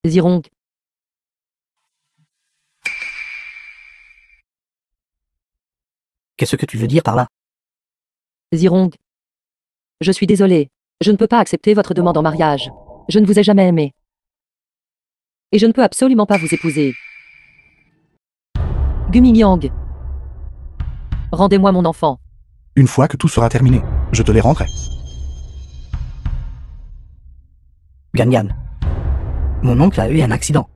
Zirong. Qu'est-ce que tu veux dire par là? Zirong. Je suis désolé. Je ne peux pas accepter votre demande en mariage. Je ne vous ai jamais aimé. Et je ne peux absolument pas vous épouser. Gumingyang. Rendez-moi mon enfant. Une fois que tout sera terminé, je te les rendrai. Gan. Mon oncle a eu un accident.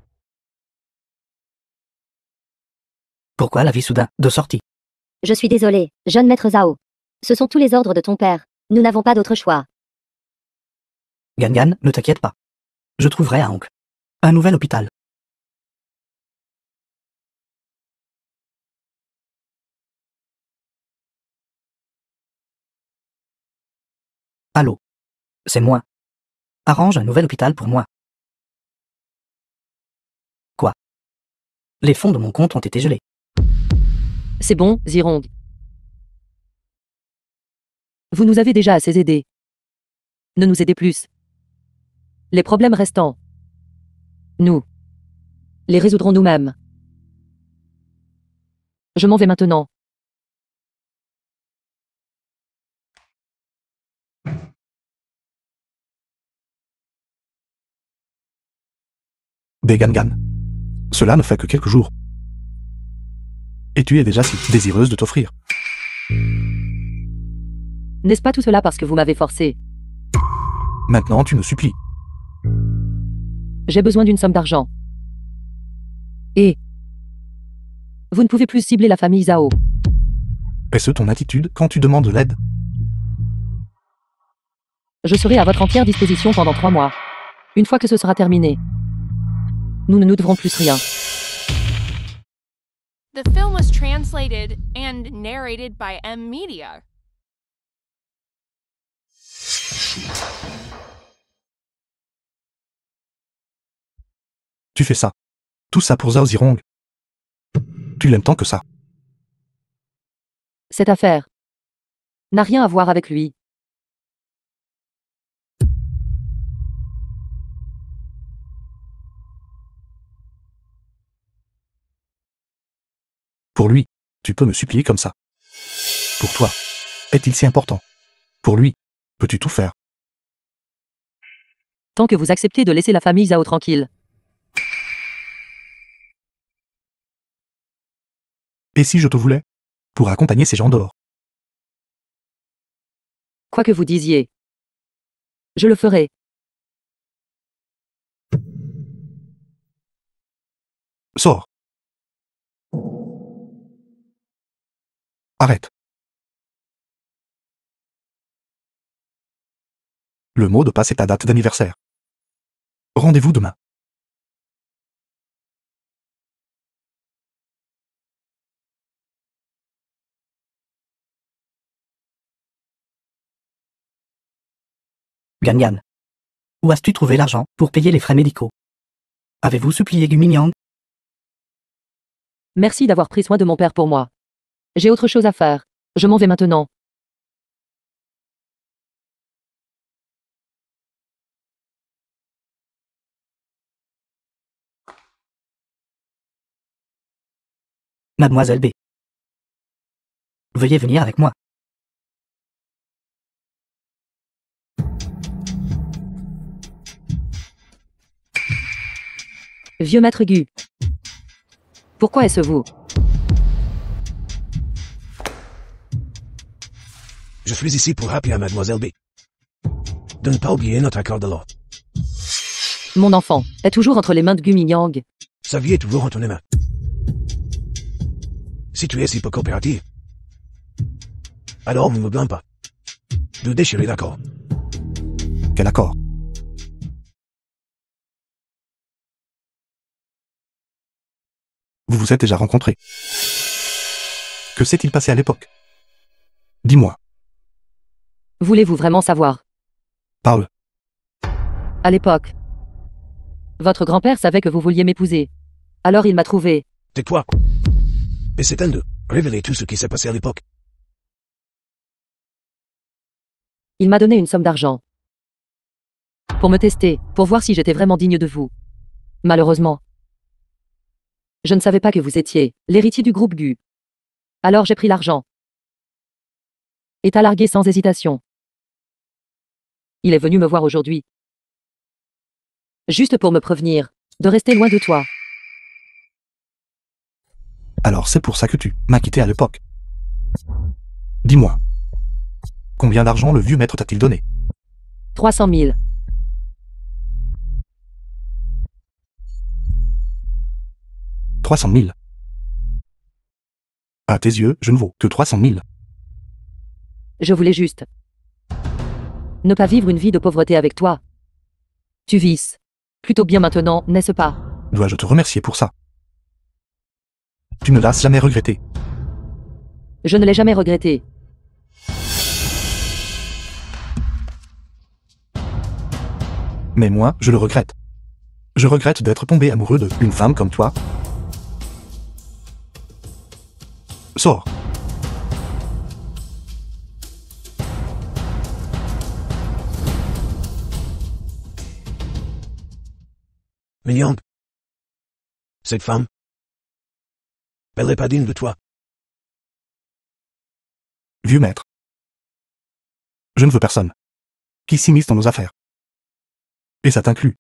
Pourquoi la vie soudain de sortie? Je suis désolé, jeune maître Zhao. Ce sont tous les ordres de ton père. Nous n'avons pas d'autre choix. Gan, ne t'inquiète pas. Je trouverai un oncle. Un nouvel hôpital. Allô? C'est moi. Arrange un nouvel hôpital pour moi. Quoi? Les fonds de mon compte ont été gelés. C'est bon, Zirong. Vous nous avez déjà assez aidés. Ne nous aidez plus. Les problèmes restants, nous les résoudrons nous-mêmes. Je m'en vais maintenant. Gan. Cela ne fait que quelques jours. Et tu es déjà si désireuse de t'offrir. N'est-ce pas tout cela parce que vous m'avez forcé? Maintenant tu me supplies. J'ai besoin d'une somme d'argent. Et vous ne pouvez plus cibler la famille Zhao. Est-ce ton attitude quand tu demandes de l'aide? Je serai à votre entière disposition pendant 3 mois. Une fois que ce sera terminé, nous ne nous devrons plus rien. The film was translated and narrated by M Media. Tu fais ça. Tout ça pour Zhao Zirong. Tu l'aimes tant que ça. Cette affaire n'a rien à voir avec lui. Pour lui, tu peux me supplier comme ça. Pour toi, est-il si important? Pour lui, peux-tu tout faire? Tant que vous acceptez de laisser la famille Zhao tranquille. Et si je te voulais? Pour accompagner ces gens dehors. Quoi que vous disiez. Je le ferai. Sors. Arrête. Le mot de passe est ta date d'anniversaire. Rendez-vous demain. Ganyan. Où as-tu trouvé l'argent pour payer les frais médicaux? Avez-vous supplié Gu Mingyang? Merci d'avoir pris soin de mon père pour moi. J'ai autre chose à faire. Je m'en vais maintenant. Mademoiselle B. Veuillez venir avec moi. Vieux maître Gu. Pourquoi est-ce vous? Je suis ici pour rappeler à Mademoiselle B de ne pas oublier notre accord de l'or. Mon enfant est toujours entre les mains de Gu Mingyang. Sa vie est toujours entre les mains. Si tu es si peu coopératif, alors ne me blâme pas de déchirer l'accord. Quel accord? Vous vous êtes déjà rencontrés. Que s'est-il passé à l'époque? Dis-moi. Voulez-vous vraiment savoir? Parle. À l'époque, votre grand-père savait que vous vouliez m'épouser. Alors il m'a trouvé. Tais-toi. Et c'est elle de révéler tout ce qui s'est passé à l'époque. Il m'a donné une somme d'argent. Pour me tester, pour voir si j'étais vraiment digne de vous. Malheureusement, je ne savais pas que vous étiez l'héritier du groupe Gu. Alors j'ai pris l'argent. Et t'as largué sans hésitation. Il est venu me voir aujourd'hui. Juste pour me prévenir de rester loin de toi. Alors c'est pour ça que tu m'as quitté à l'époque. Dis-moi. Combien d'argent le vieux maître t'a-t-il donné? 300 000. « 300 000. À tes yeux, je ne vaux que 300 000. Je voulais juste ne pas vivre une vie de pauvreté avec toi. Tu vis plutôt bien maintenant, n'est-ce pas? Dois-je te remercier pour ça? Tu ne l'as jamais regretté. Je ne l'ai jamais regretté. Mais moi, je le regrette. Je regrette d'être tombé amoureux d'une femme comme toi. Sors. Mingyang. Cette femme. Elle n'est pas digne de toi. Vieux maître. Je ne veux personne qui s'immisce dans nos affaires. Et ça t'inclut.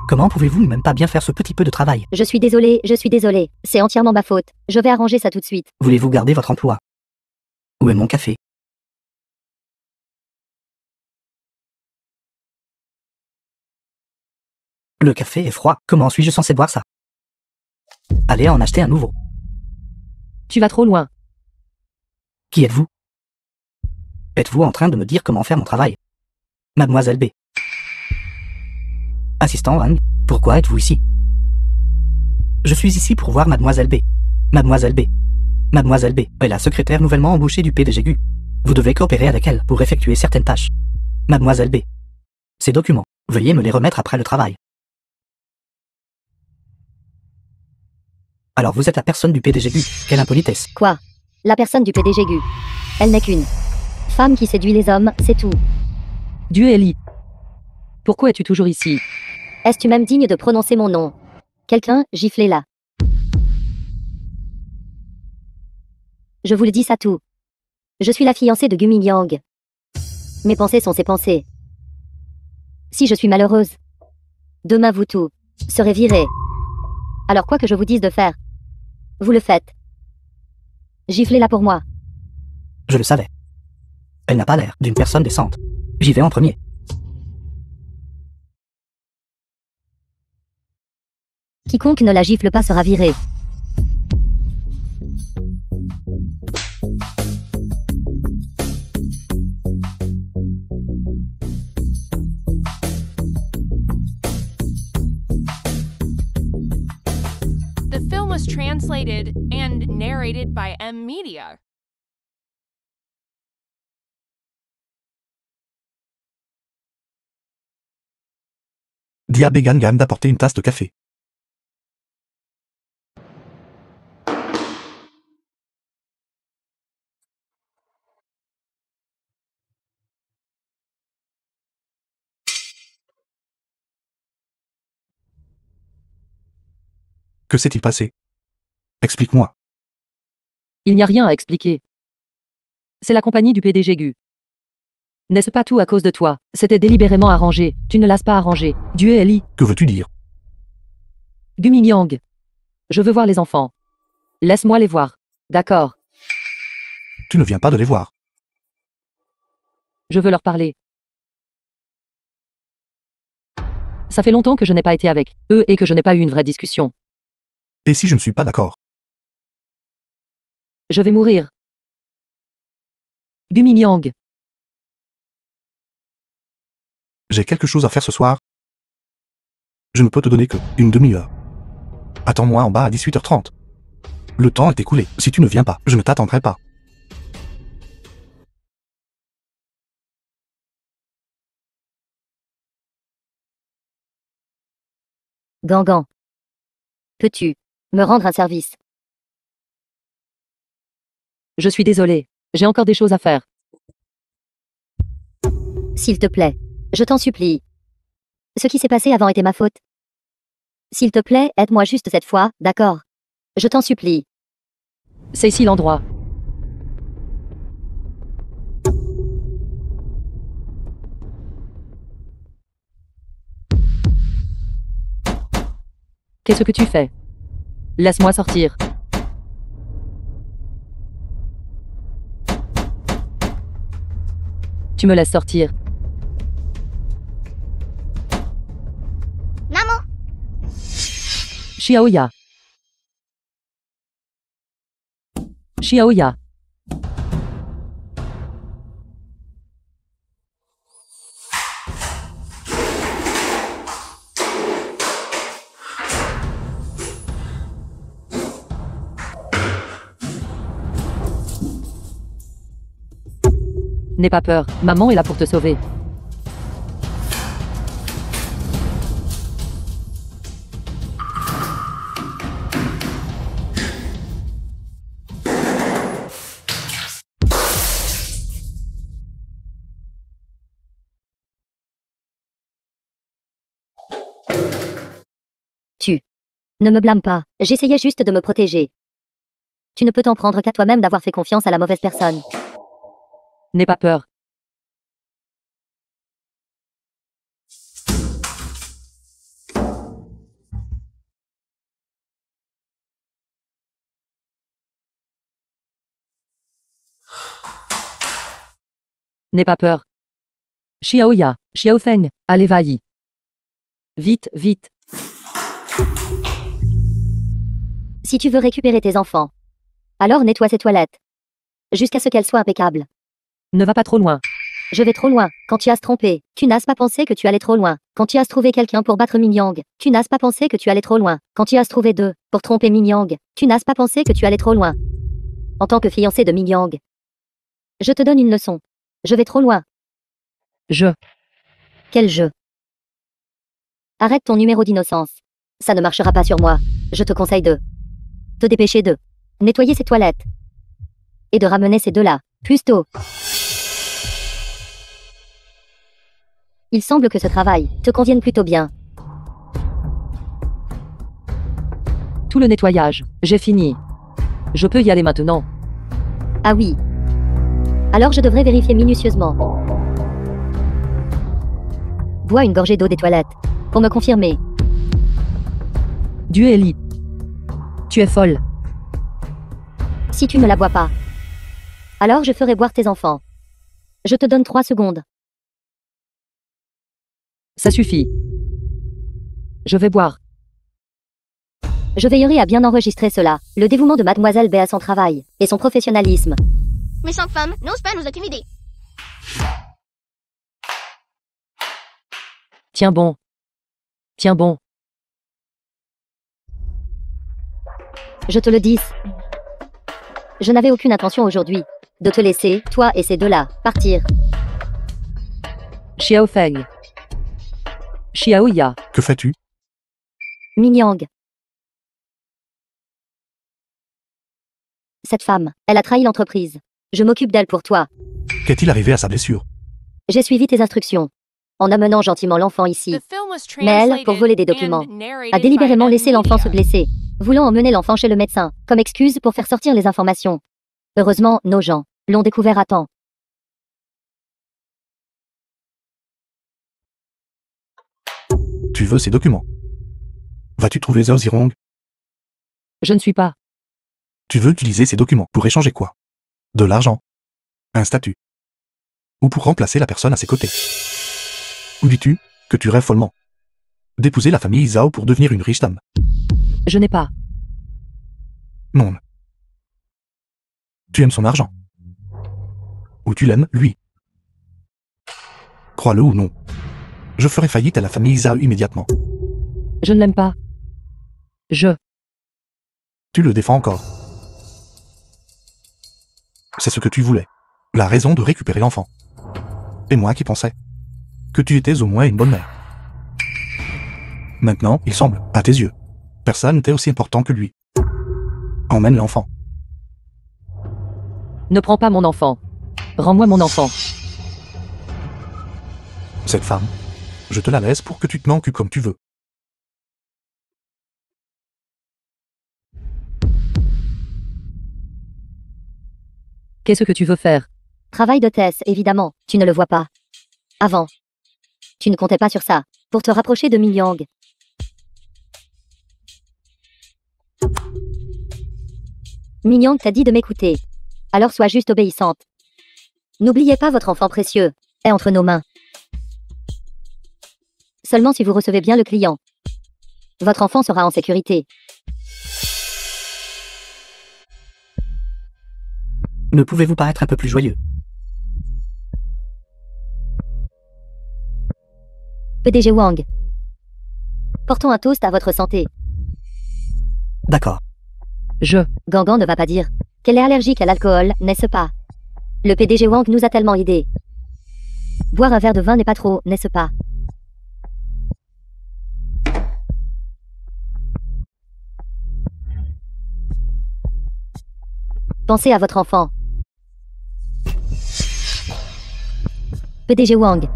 Comment pouvez-vous même pas bien faire ce petit peu de travail? Je suis désolée. C'est entièrement ma faute. Je vais arranger ça tout de suite. Voulez-vous garder votre emploi? Où est mon café? Le café est froid. Comment suis-je censé boire ça? Allez en acheter un nouveau. Tu vas trop loin. Qui êtes-vous? Êtes-vous en train de me dire comment faire mon travail? Mademoiselle B. Assistant Wang, pourquoi êtes-vous ici? Je suis ici pour voir Mademoiselle B. Mademoiselle B. Mademoiselle B est la secrétaire nouvellement embauchée du PDG Gu. Vous devez coopérer avec elle pour effectuer certaines tâches. Mademoiselle B. Ces documents, veuillez me les remettre après le travail. Alors vous êtes la personne du PDGU, quelle impolitesse. Quoi? La personne du PDGU. Elle n'est qu'une femme qui séduit les hommes, c'est tout. Dieu Ellie. Pourquoi es-tu toujours ici? Est-ce même digne de prononcer mon nom? Quelqu'un, giflez-la. Je vous le dis ça tout. Je suis la fiancée de Gumi Yang. Mes pensées sont ses pensées. Si je suis malheureuse, demain vous tous serez virés. Alors quoi que je vous dise de faire, vous le faites. Giflez-la pour moi. Je le savais. Elle n'a pas l'air d'une personne décente. J'y vais en premier. Quiconque ne la gifle pas sera viré. The film was translated and narrated by M Media. Dis à Began d'apporter une tasse de café. Que s'est-il passé? Explique-moi. Il n'y a rien à expliquer. C'est la compagnie du PDGU. N'est-ce pas tout à cause de toi? C'était délibérément arrangé. Tu ne l'as pas arrangé. Dieu Ellie. Que veux-tu dire? Gumi Yang. Je veux voir les enfants. Laisse-moi les voir. D'accord. Tu ne viens pas de les voir. Je veux leur parler. Ça fait longtemps que je n'ai pas été avec eux et que je n'ai pas eu une vraie discussion. Et si je ne suis pas d'accord? Je vais mourir. Gumi Yang. J'ai quelque chose à faire ce soir. Je ne peux te donner que une demi-heure. Attends-moi en bas à 18h30. Le temps est écoulé. Si tu ne viens pas, je ne t'attendrai pas. Gangan. Peux-tu me rendre un service? Je suis désolé. J'ai encore des choses à faire. S'il te plaît. Je t'en supplie. Ce qui s'est passé avant était ma faute. S'il te plaît, aide-moi juste cette fois, d'accord? Je t'en supplie. C'est ici l'endroit. Qu'est-ce que tu fais? Laisse-moi sortir. Tu me laisses sortir. Namo. Xiaoya. Xiaoya. N'aie pas peur, maman est là pour te sauver. Tu ne me blâme pas, j'essayais juste de me protéger. Tu ne peux t'en prendre qu'à toi-même d'avoir fait confiance à la mauvaise personne. N'aie pas peur. N'aie pas peur. Xiaoya, Xiaofeng, allez vaillis. Vite, vite. Si tu veux récupérer tes enfants, alors nettoie ces toilettes. Jusqu'à ce qu'elles soient impeccables. Ne va pas trop loin. Je vais trop loin. Quand tu as se trompé, tu n'as pas pensé que tu allais trop loin. Quand tu as trouvé quelqu'un pour battre Min Yang, tu n'as pas pensé que tu allais trop loin. Quand tu as trouvé deux pour tromper Min Yang, tu n'as pas pensé que tu allais trop loin. En tant que fiancé de Min Yang, Je te donne une leçon. Je vais trop loin. Je. Quel jeu? Arrête ton numéro d'innocence. Ça ne marchera pas sur moi. Je te conseille de te dépêcher de nettoyer ces toilettes. Et de ramener ces deux-là, plus tôt. Il semble que ce travail te convienne plutôt bien. Tout le nettoyage, j'ai fini. Je peux y aller maintenant. Ah oui. Alors je devrais vérifier minutieusement. Bois une gorgée d'eau des toilettes. Pour me confirmer. Dieu Ellie. Tu es folle. Si tu ne la bois pas. Alors je ferai boire tes enfants. Je te donne 3 secondes. Ça suffit. Je vais boire. Je veillerai à bien enregistrer cela. Le dévouement de Mademoiselle B à son travail. Et son professionnalisme. Méchante femme, n'ose pas nous intimider. Tiens bon. Tiens bon. Je te le dis. Je n'avais aucune intention aujourd'hui de te laisser, toi et ces deux-là, partir. Xiao Feng. Xiao Ya. Que fais-tu? Mingyang. Cette femme, elle a trahi l'entreprise. Je m'occupe d'elle pour toi. Qu'est-il arrivé à sa blessure? J'ai suivi tes instructions. En amenant gentiment l'enfant ici. Mais elle, pour voler des documents, a délibérément laissé l'enfant se blesser, voulant emmener l'enfant chez le médecin, comme excuse pour faire sortir les informations. Heureusement, nos gens l'ont découvert à temps. Tu veux ces documents? Vas-tu trouver Zhao Zirong? Je ne suis pas. Tu veux utiliser ces documents pour échanger quoi? De l'argent? Un statut? Ou pour remplacer la personne à ses côtés? Ou dis-tu que tu rêves follement d'épouser la famille Zhao pour devenir une riche dame? Je n'ai pas. Non. Tu aimes son argent? Ou tu l'aimes, lui? Crois-le ou non, je ferai faillite à la famille Zhao immédiatement. Je ne l'aime pas. Tu le défends encore. C'est ce que tu voulais. La raison de récupérer l'enfant. Et moi qui pensais que tu étais au moins une bonne mère. Maintenant, il semble, à tes yeux, personne n'était aussi important que lui. Emmène l'enfant. Ne prends pas mon enfant. Rends-moi mon enfant. Cette femme, je te la laisse pour que tu te m'en occupes comme tu veux. Qu'est-ce que tu veux faire? Travail d'hôtesse, évidemment, tu ne le vois pas. Avant. Tu ne comptais pas sur ça, pour te rapprocher de Mingyang. Mingyang t'a dit de m'écouter. Alors sois juste obéissante. N'oubliez pas votre enfant précieux, est entre nos mains. Seulement si vous recevez bien le client. Votre enfant sera en sécurité. Ne pouvez-vous pas être un peu plus joyeux? PDG Wang. Portons un toast à votre santé. D'accord. Gangan ne va pas dire qu'elle est allergique à l'alcool, n'est-ce pas? Le PDG Wang nous a tellement aidés. Boire un verre de vin n'est pas trop, n'est-ce pas? Pensez à votre enfant. PDG Wang.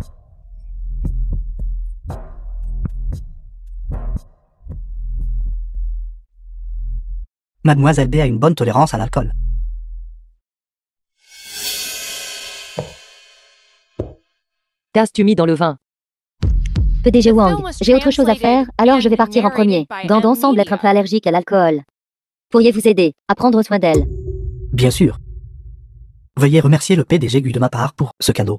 Mademoiselle B a une bonne tolérance à l'alcool. Qu'as-tu mis dans le vin? PDG Wang, j'ai autre chose à faire, alors je vais partir en premier. Gangan semble être un peu allergique à l'alcool. Pourriez-vous aider à prendre soin d'elle? Bien sûr. Veuillez remercier le PDG Gu de ma part pour ce cadeau.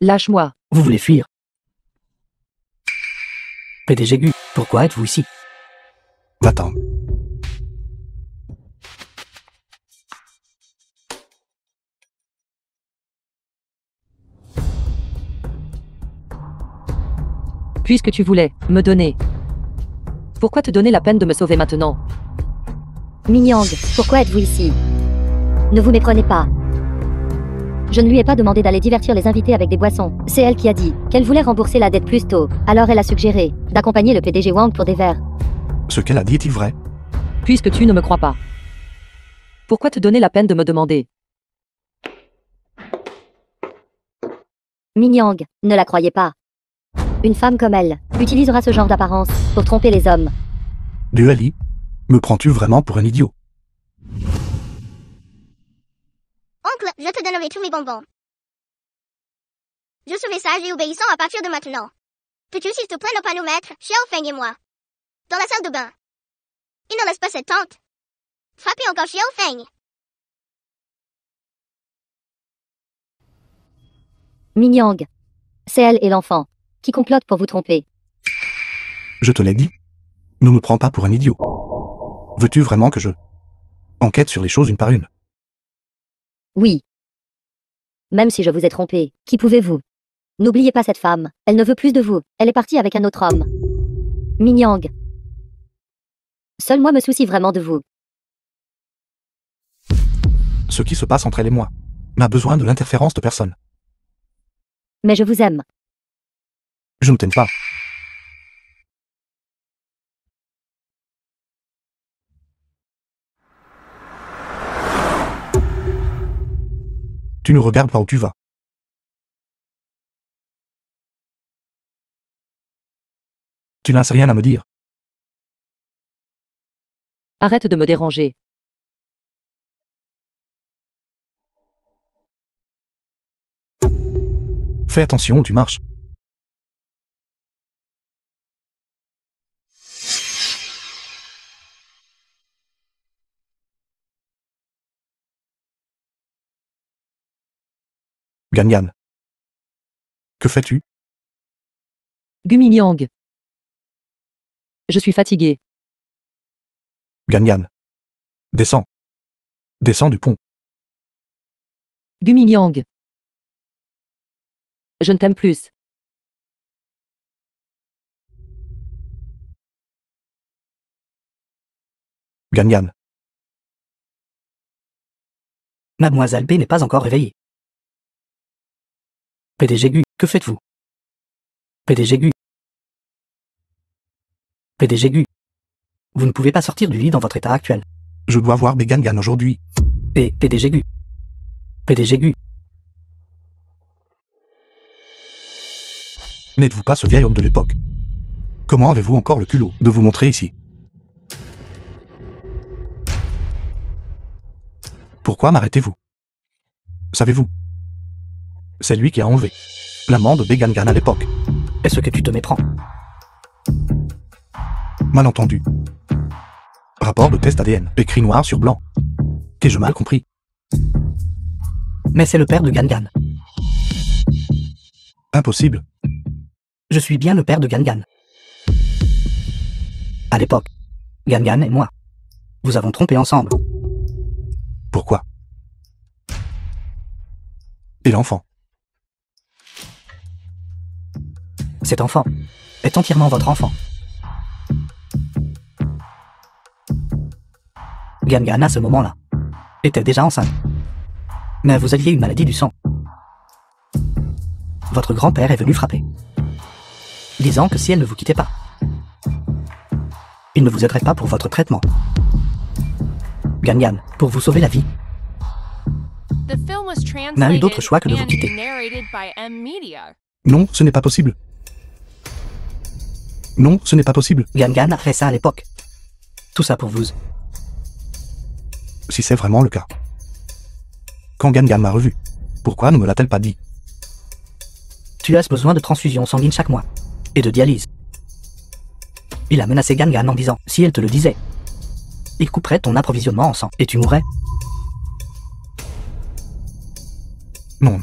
Lâche-moi. Vous voulez fuir? PDG Gu, pourquoi êtes-vous ici? Va-t'en. Puisque tu voulais me donner. Pourquoi te donner la peine de me sauver maintenant? Mingyang, pourquoi êtes-vous ici? Ne vous méprenez pas. Je ne lui ai pas demandé d'aller divertir les invités avec des boissons. C'est elle qui a dit qu'elle voulait rembourser la dette plus tôt. Alors elle a suggéré d'accompagner le PDG Wang pour des verres. Ce qu'elle a dit est-il vrai? Puisque tu ne me crois pas. Pourquoi te donner la peine de me demander? Mingyang, ne la croyez pas. Une femme comme elle utilisera ce genre d'apparence pour tromper les hommes. Duali, me prends-tu vraiment pour un idiot? Oncle, je te donnerai tous mes bonbons. Je serai sage et obéissant à partir de maintenant. Peux-tu s'il te plaît ne pas nous mettre, Xiao Feng et moi, dans la salle de bain? Il ne laisse pas cette tente. Frappez encore Xiao Feng. Mingyang, c'est elle et l'enfant qui complotent pour vous tromper. Je te l'ai dit. Ne me prends pas pour un idiot. Veux-tu vraiment que je enquête sur les choses une par une? Oui. Même si je vous ai trompé, qui pouvez-vous? N'oubliez pas cette femme, elle ne veut plus de vous, elle est partie avec un autre homme. Mingyang. Seul moi me soucie vraiment de vous. Ce qui se passe entre elle et moi n'a besoin de l'interférence de personne. Mais je vous aime. Je ne t'aime pas. Tu ne regardes pas où tu vas. Tu n'as rien à me dire. Arrête de me déranger. Fais attention où tu marches. Ganyan. Que fais-tu? Gumingyang. Je suis fatigué. Ganyan. Descends. Descends du pont. Gumingyang. Je ne t'aime plus. Ganyan. Mademoiselle B n'est pas encore réveillée. PDG Gu, que faites-vous? PDG Gu. PDG Gu. Vous ne pouvez pas sortir du lit dans votre état actuel. Je dois voir Begangan aujourd'hui. Et PDG Gu. PDG Gu. N'êtes-vous pas ce vieil homme de l'époque? Comment avez-vous encore le culot de vous montrer ici? Pourquoi m'arrêtez-vous? Savez-vous? C'est lui qui a enlevé l'amant de Begangan à l'époque. Est-ce que tu te méprends? Malentendu. Rapport de test ADN, écrit noir sur blanc. Qu'ai-je mal compris? Mais c'est le père de Gangan. Impossible. Je suis bien le père de Gangan. À l'époque, Gangan et moi, vous avons trompé ensemble. Pourquoi? Et l'enfant? Cet enfant est entièrement votre enfant. Gangan, à ce moment-là, était déjà enceinte. Mais vous aviez une maladie du sang. Votre grand-père est venu frapper, disant que si elle ne vous quittait pas, il ne vous aiderait pas pour votre traitement. Gangan, pour vous sauver la vie, n'a eu d'autre choix que de vous quitter. Non, ce n'est pas possible. Non, ce n'est pas possible. Gangan a fait ça à l'époque. Tout ça pour vous. Si c'est vraiment le cas. Quand Gangan m'a revu, pourquoi ne me l'a-t-elle pas dit? Tu as besoin de transfusion sanguine chaque mois. Et de dialyse. Il a menacé Gangan en disant, si elle te le disait, il couperait ton approvisionnement en sang et tu mourrais. Non.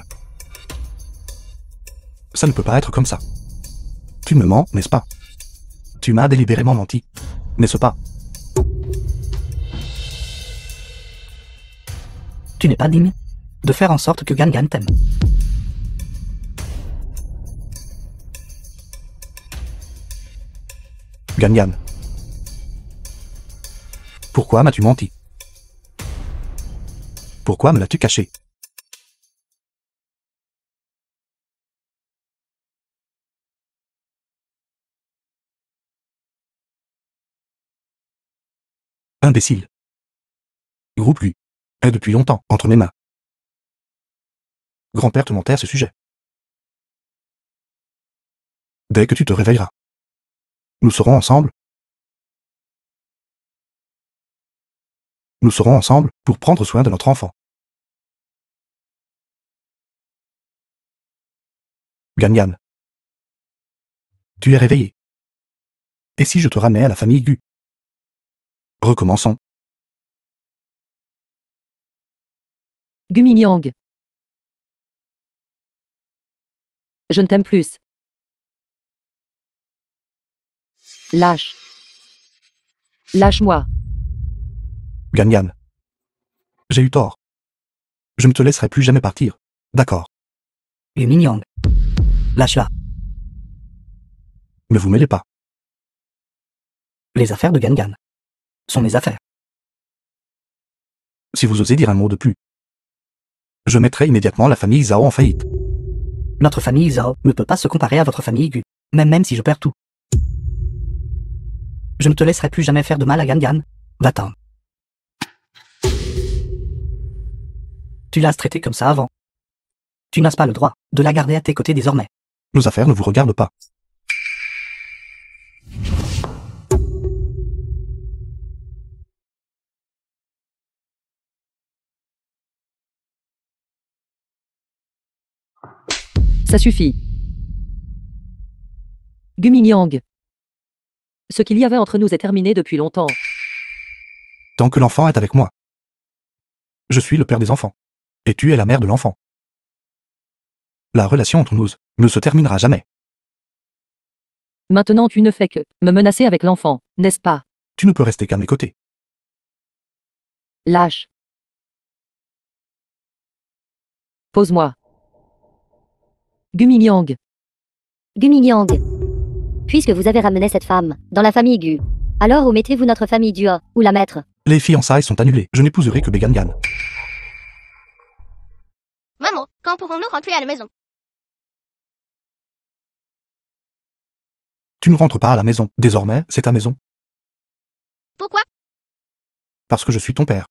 Ça ne peut pas être comme ça. Tu me mens, n'est-ce pas? Tu m'as délibérément menti, n'est-ce pas? Tu n'es pas digne de faire en sorte que Gangan t'aime. Ganyan. Pourquoi m'as-tu menti? Pourquoi me l'as-tu caché? Imbécile. Groupe lui. Est depuis longtemps entre mes mains. Grand-père te mentait à ce sujet. Dès que tu te réveilleras, nous serons ensemble. Nous serons ensemble pour prendre soin de notre enfant. Ganyan. Tu es réveillé. Et si je te ramenais à la famille Gu? Recommençons. Guminyang. Je ne t'aime plus. Lâche. Lâche-moi. Ganyan. J'ai eu tort. Je ne te laisserai plus jamais partir. D'accord. Guminyang. Lâche-la. Ne vous mêlez pas. Les affaires de Gangan sont mes affaires. Si vous osez dire un mot de plus, je mettrai immédiatement la famille Zhao en faillite. Notre famille Zhao ne peut pas se comparer à votre famille Gu, même si je perds tout. Je ne te laisserai plus jamais faire de mal à Gangan. Va-t'en. Tu l'as traité comme ça avant. Tu n'as pas le droit de la garder à tes côtés désormais. Nos affaires ne vous regardent pas. Ça suffit. Guminyang. Ce qu'il y avait entre nous est terminé depuis longtemps. Tant que l'enfant est avec moi. Je suis le père des enfants. Et tu es la mère de l'enfant. La relation entre nous ne se terminera jamais. Maintenant tu ne fais que me menacer avec l'enfant, n'est-ce pas? Tu ne peux rester qu'à mes côtés. Lâche. Pose-moi. Guminyang. Guminyang. Puisque vous avez ramené cette femme dans la famille Gu, alors où mettez-vous notre famille Dua, ou la maître? Les fiançailles sont annulées. Je n'épouserai que Begangan. Maman, quand pourrons-nous rentrer à la maison? Tu ne rentres pas à la maison. Désormais, c'est ta maison. Pourquoi? Parce que je suis ton père.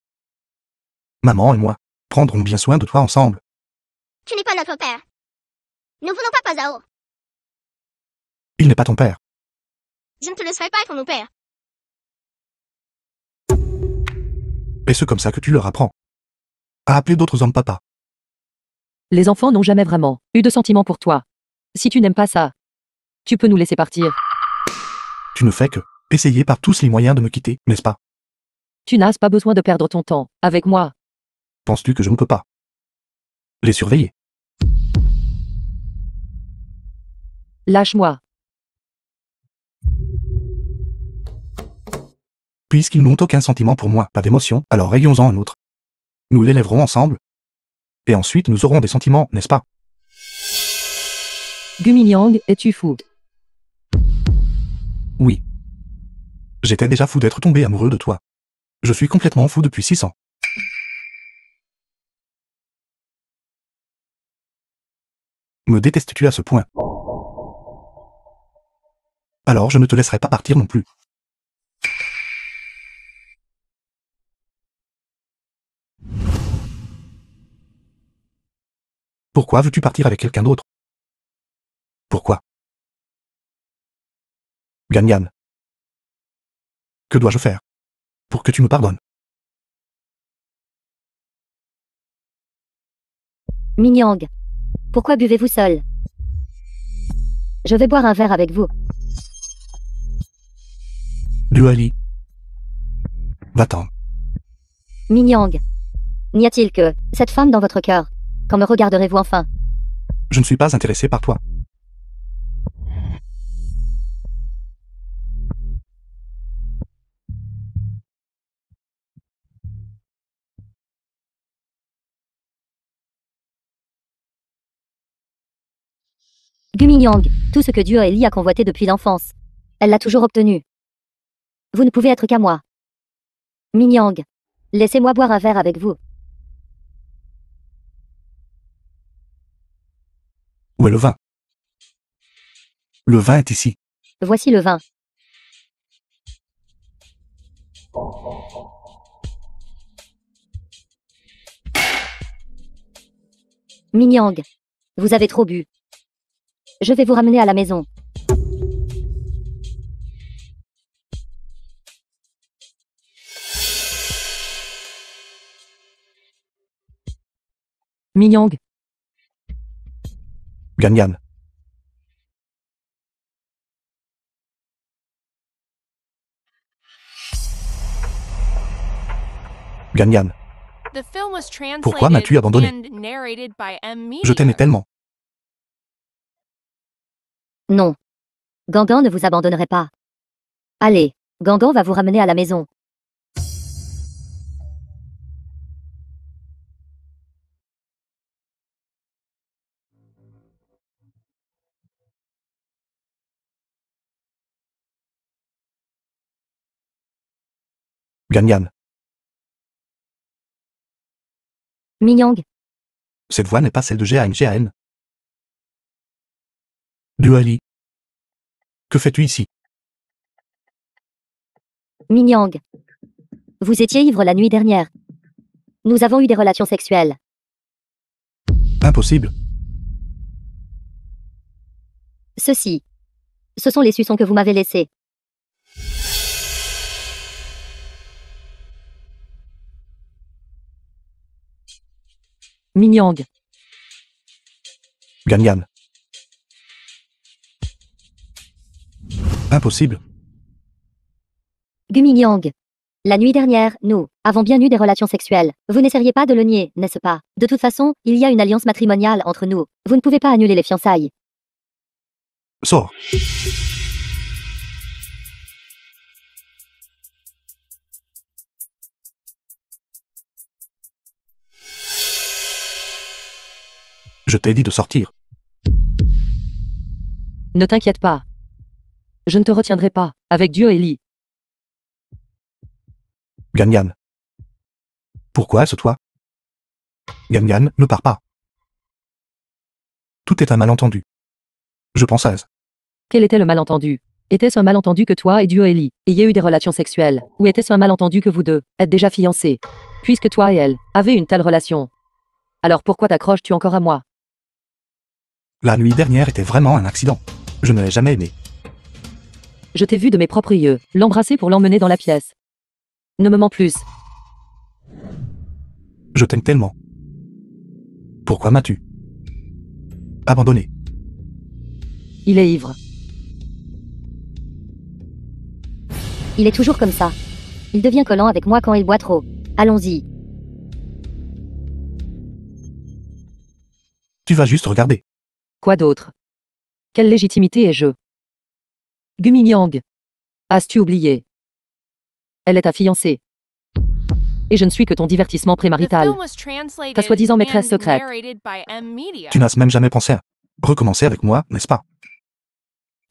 Maman et moi prendrons bien soin de toi ensemble. Tu n'es pas notre père. Nous voulons pas Zhao. Il n'est pas ton père. Je ne te laisserai pas être mon père. Et c'est comme ça que tu leur apprends à appeler d'autres hommes papa. Les enfants n'ont jamais vraiment eu de sentiments pour toi. Si tu n'aimes pas ça, tu peux nous laisser partir. Tu ne fais que essayer par tous les moyens de me quitter, n'est-ce pas? Tu n'as pas besoin de perdre ton temps avec moi. Penses-tu que je ne peux pas les surveiller? Lâche-moi. Puisqu'ils n'ont aucun sentiment pour moi, pas d'émotion, alors ayons-en un autre. Nous l'élèverons ensemble. Et ensuite nous aurons des sentiments, n'est-ce pas? Guminyang, es-tu fou? Oui. J'étais déjà fou d'être tombé amoureux de toi. Je suis complètement fou depuis 6 ans. Me détestes-tu à ce point? Alors je ne te laisserai pas partir non plus. Pourquoi veux-tu partir avec quelqu'un d'autre? Pourquoi? Ganyan. Que dois-je faire pour que tu me pardonnes? Minyang. Pourquoi buvez-vous seul? Je vais boire un verre avec vous. Duali. Va-t'en. Minyang. N'y a-t-il que cette femme dans votre cœur? Quand me regarderez-vous enfin? Je ne suis pas intéressé par toi. Guminyang, tout ce que Dieu a Eli a convoité depuis l'enfance. Elle l'a toujours obtenu. Vous ne pouvez être qu'à moi. Mingyang. Laissez-moi boire un verre avec vous. Où est le vin? Le vin est ici. Voici le vin. Mingyang. Vous avez trop bu. Je vais vous ramener à la maison. Mingyang. Ganyan. Ganyan. The film was translated Pourquoi m'as-tu abandonné? and narrated by M. Media. Je t'aimais tellement. Non. Gangan ne vous abandonnerait pas. Allez, Gangan va vous ramener à la maison. Ganyan. Mingyang. Cette voix n'est pas celle de Gan. Duali. Que fais-tu ici? Mingyang. Vous étiez ivre la nuit dernière. Nous avons eu des relations sexuelles. Impossible. Ceci. Ce sont les suçons que vous m'avez laissés. Mingyang. Ganyan. Impossible. Gumingyang. La nuit dernière, nous avons bien eu des relations sexuelles. Vous n'essayeriez pas de le nier, n'est-ce pas? De toute façon, il y a une alliance matrimoniale entre nous. Vous ne pouvez pas annuler les fiançailles. Sors. Je t'ai dit de sortir. Ne t'inquiète pas. Je ne te retiendrai pas, avec Dieu et Lee. Ganyan. Pourquoi est-ce toi? Ganyan, ne pars pas. Tout est un malentendu. Je pense à... Quel était le malentendu? Était-ce un malentendu que toi et Dieu et Lee ayez eu des relations sexuelles? Ou était-ce un malentendu que vous deux êtes déjà fiancés? Puisque toi et elle avez une telle relation. Alors pourquoi t'accroches-tu encore à moi? La nuit dernière était vraiment un accident. Je ne l'ai jamais aimé. Je t'ai vu de mes propres yeux, l'embrasser pour l'emmener dans la pièce. Ne me mens plus. Je t'aime tellement. Pourquoi m'as-tu abandonné? Il est ivre. Il est toujours comme ça. Il devient collant avec moi quand il boit trop. Allons-y. Tu vas juste regarder. Quoi d'autre? Quelle légitimité ai-je? Gumingyang. As-tu oublié? Elle est ta fiancée. Et je ne suis que ton divertissement The prémarital. film was translated Ta soi-disant maîtresse and secrète. narrated by M. Media. Tu n'as même jamais pensé à recommencer avec moi, n'est-ce pas?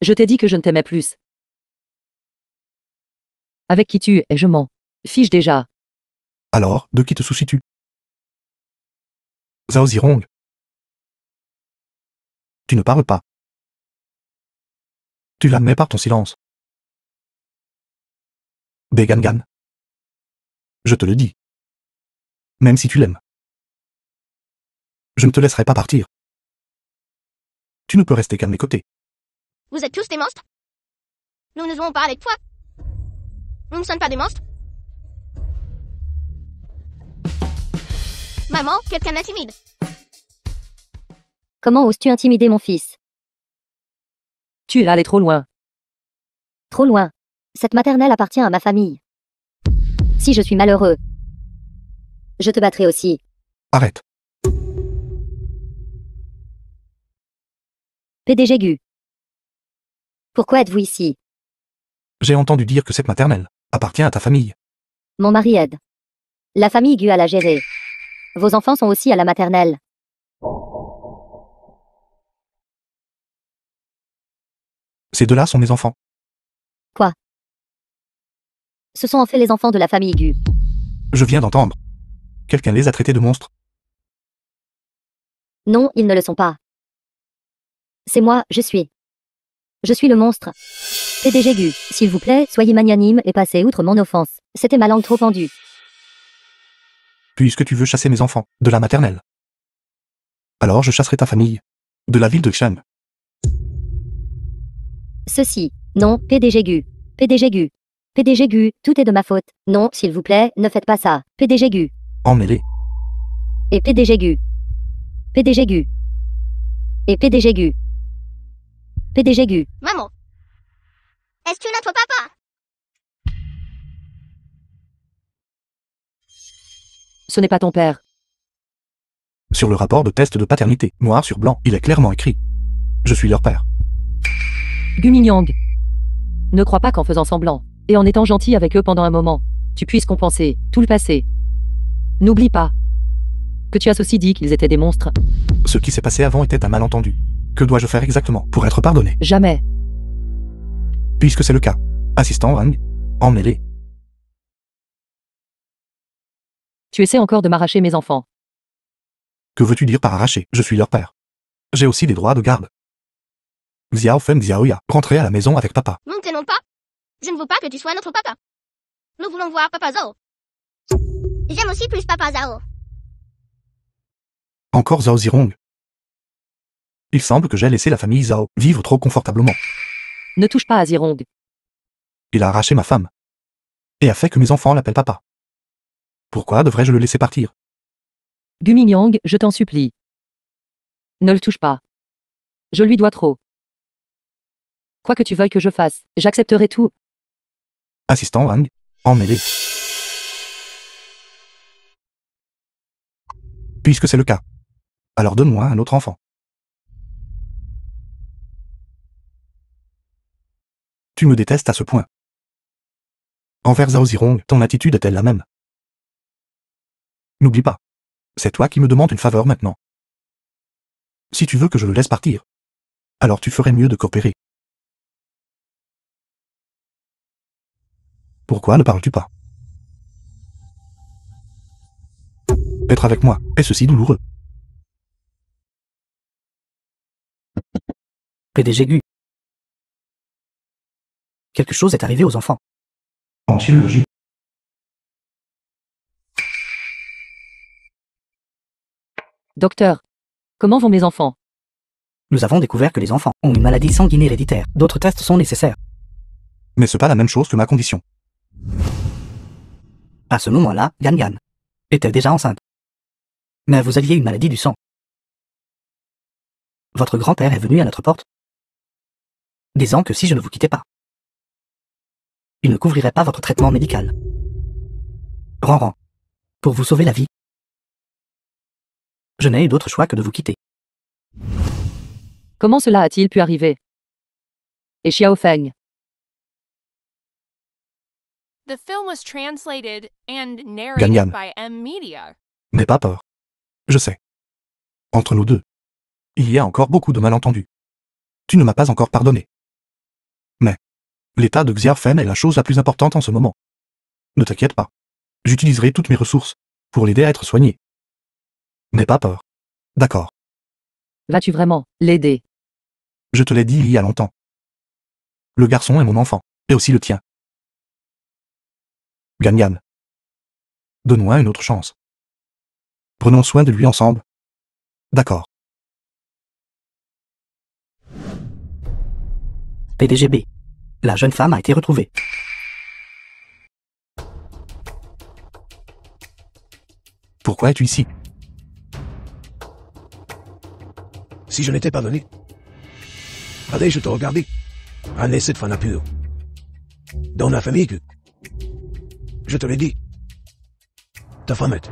Je t'ai dit que je ne t'aimais plus. Avec qui tu es, je mens. Fiche déjà. Alors, de qui te soucies-tu? Zhao Zirong. Tu ne parles pas. Tu l'admets par ton silence. Begangan. Je te le dis. Même si tu l'aimes. Je ne te laisserai pas partir. Tu ne peux rester qu'à mes côtés. Vous êtes tous des monstres? Nous ne jouons pas avec toi. Nous ne sommes pas des monstres. Maman, quelqu'un m'intimide. Comment oses-tu intimider mon fils? Tu es allé trop loin. Trop loin. Cette maternelle appartient à ma famille. Si je suis malheureux, je te battrai aussi. Arrête. PDG Gu. Pourquoi êtes-vous ici? J'ai entendu dire que cette maternelle appartient à ta famille. Mon mari aide. La famille Gu à la gérer. Vos enfants sont aussi à la maternelle. Ces deux-là sont mes enfants. Quoi? Ce sont en fait les enfants de la famille Gu. Je viens d'entendre. Quelqu'un les a traités de monstres. Non, ils ne le sont pas. C'est moi, je suis. Je suis le monstre. PDG Gu, s'il vous plaît, soyez magnanime et passez outre mon offense. C'était ma langue trop pendue. Puisque tu veux chasser mes enfants de la maternelle. Alors je chasserai ta famille de la ville de Chen. Ceci. Non, PDG Gu. PDG Gu. PDG Gu, tout est de ma faute. Non, s'il vous plaît, ne faites pas ça. PDG Gu. Emmenez-les. Et PDG Gu. PDG Gu. Et PDG Gu. PDG Gu. Maman. Est-ce que notre papa? Ce n'est pas ton père. Sur le rapport de test de paternité, noir sur blanc, il est clairement écrit. Je suis leur père. Gu Mingyang. Ne crois pas qu'en faisant semblant, et en étant gentil avec eux pendant un moment, tu puisses compenser tout le passé. N'oublie pas que tu as aussi dit qu'ils étaient des monstres. Ce qui s'est passé avant était un malentendu. Que dois-je faire exactement pour être pardonné? Jamais. Puisque c'est le cas. Assistant Wang, emmenez-les. Tu essaies encore de m'arracher mes enfants. Que veux-tu dire par arracher? Je suis leur père. J'ai aussi des droits de garde. Xiao Fen Xiaoya, rentrez à la maison avec papa. Nous ne tenons pas. Je ne veux pas que tu sois notre papa. Nous voulons voir Papa Zhao. J'aime aussi plus Papa Zhao. Encore Zhao Zirong. Il semble que j'ai laissé la famille Zhao vivre trop confortablement. Ne touche pas à Zirong. Il a arraché ma femme. Et a fait que mes enfants l'appellent papa. Pourquoi devrais-je le laisser partir? Gu Mingyang, je t'en supplie. Ne le touche pas. Je lui dois trop. Quoi que tu veuilles que je fasse, j'accepterai tout. Assistant Wang, emmenez-les. Puisque c'est le cas. Alors donne-moi un autre enfant. Tu me détestes à ce point. Envers Zhao Zirong, ton attitude est-elle la même? N'oublie pas. C'est toi qui me demandes une faveur maintenant. Si tu veux que je le laisse partir, alors tu ferais mieux de coopérer. Pourquoi ne parles-tu pas? Être avec moi est ceci douloureux. PDG Gu. Quelque chose est arrivé aux enfants. En chirurgie. Docteur, comment vont mes enfants? Nous avons découvert que les enfants ont une maladie sanguine héréditaire. D'autres tests sont nécessaires. Mais c'est pas la même chose que ma condition. À ce moment-là, Gan Gan était déjà enceinte. Mais vous aviez une maladie du sang. Votre grand-père est venu à notre porte, disant que si je ne vous quittais pas, il ne couvrirait pas votre traitement médical. Ran, pour vous sauver la vie, je n'ai eu d'autre choix que de vous quitter. Comment cela a-t-il pu arriver? Et Xiao Feng? The film was translated and Gan narrated Gan. by M Media. N'aie pas peur. Je sais. Entre nous deux, il y a encore beaucoup de malentendus. Tu ne m'as pas encore pardonné. Mais l'état de Xiao Fen est la chose la plus importante en ce moment. Ne t'inquiète pas. J'utiliserai toutes mes ressources pour l'aider à être soigné. N'aie pas peur. D'accord. Vas-tu vraiment l'aider? Je te l'ai dit il y a longtemps. Le garçon est mon enfant, et aussi le tien. Gan Gan. Donne-moi une autre chance. Prenons soin de lui ensemble. D'accord. PDGB. La jeune femme a été retrouvée. Pourquoi es-tu ici? Si je n'étais pas venu, allez, je te regardais. Un essai de fan pur. Dans la famille que... Je te l'ai dit. Ta femme est...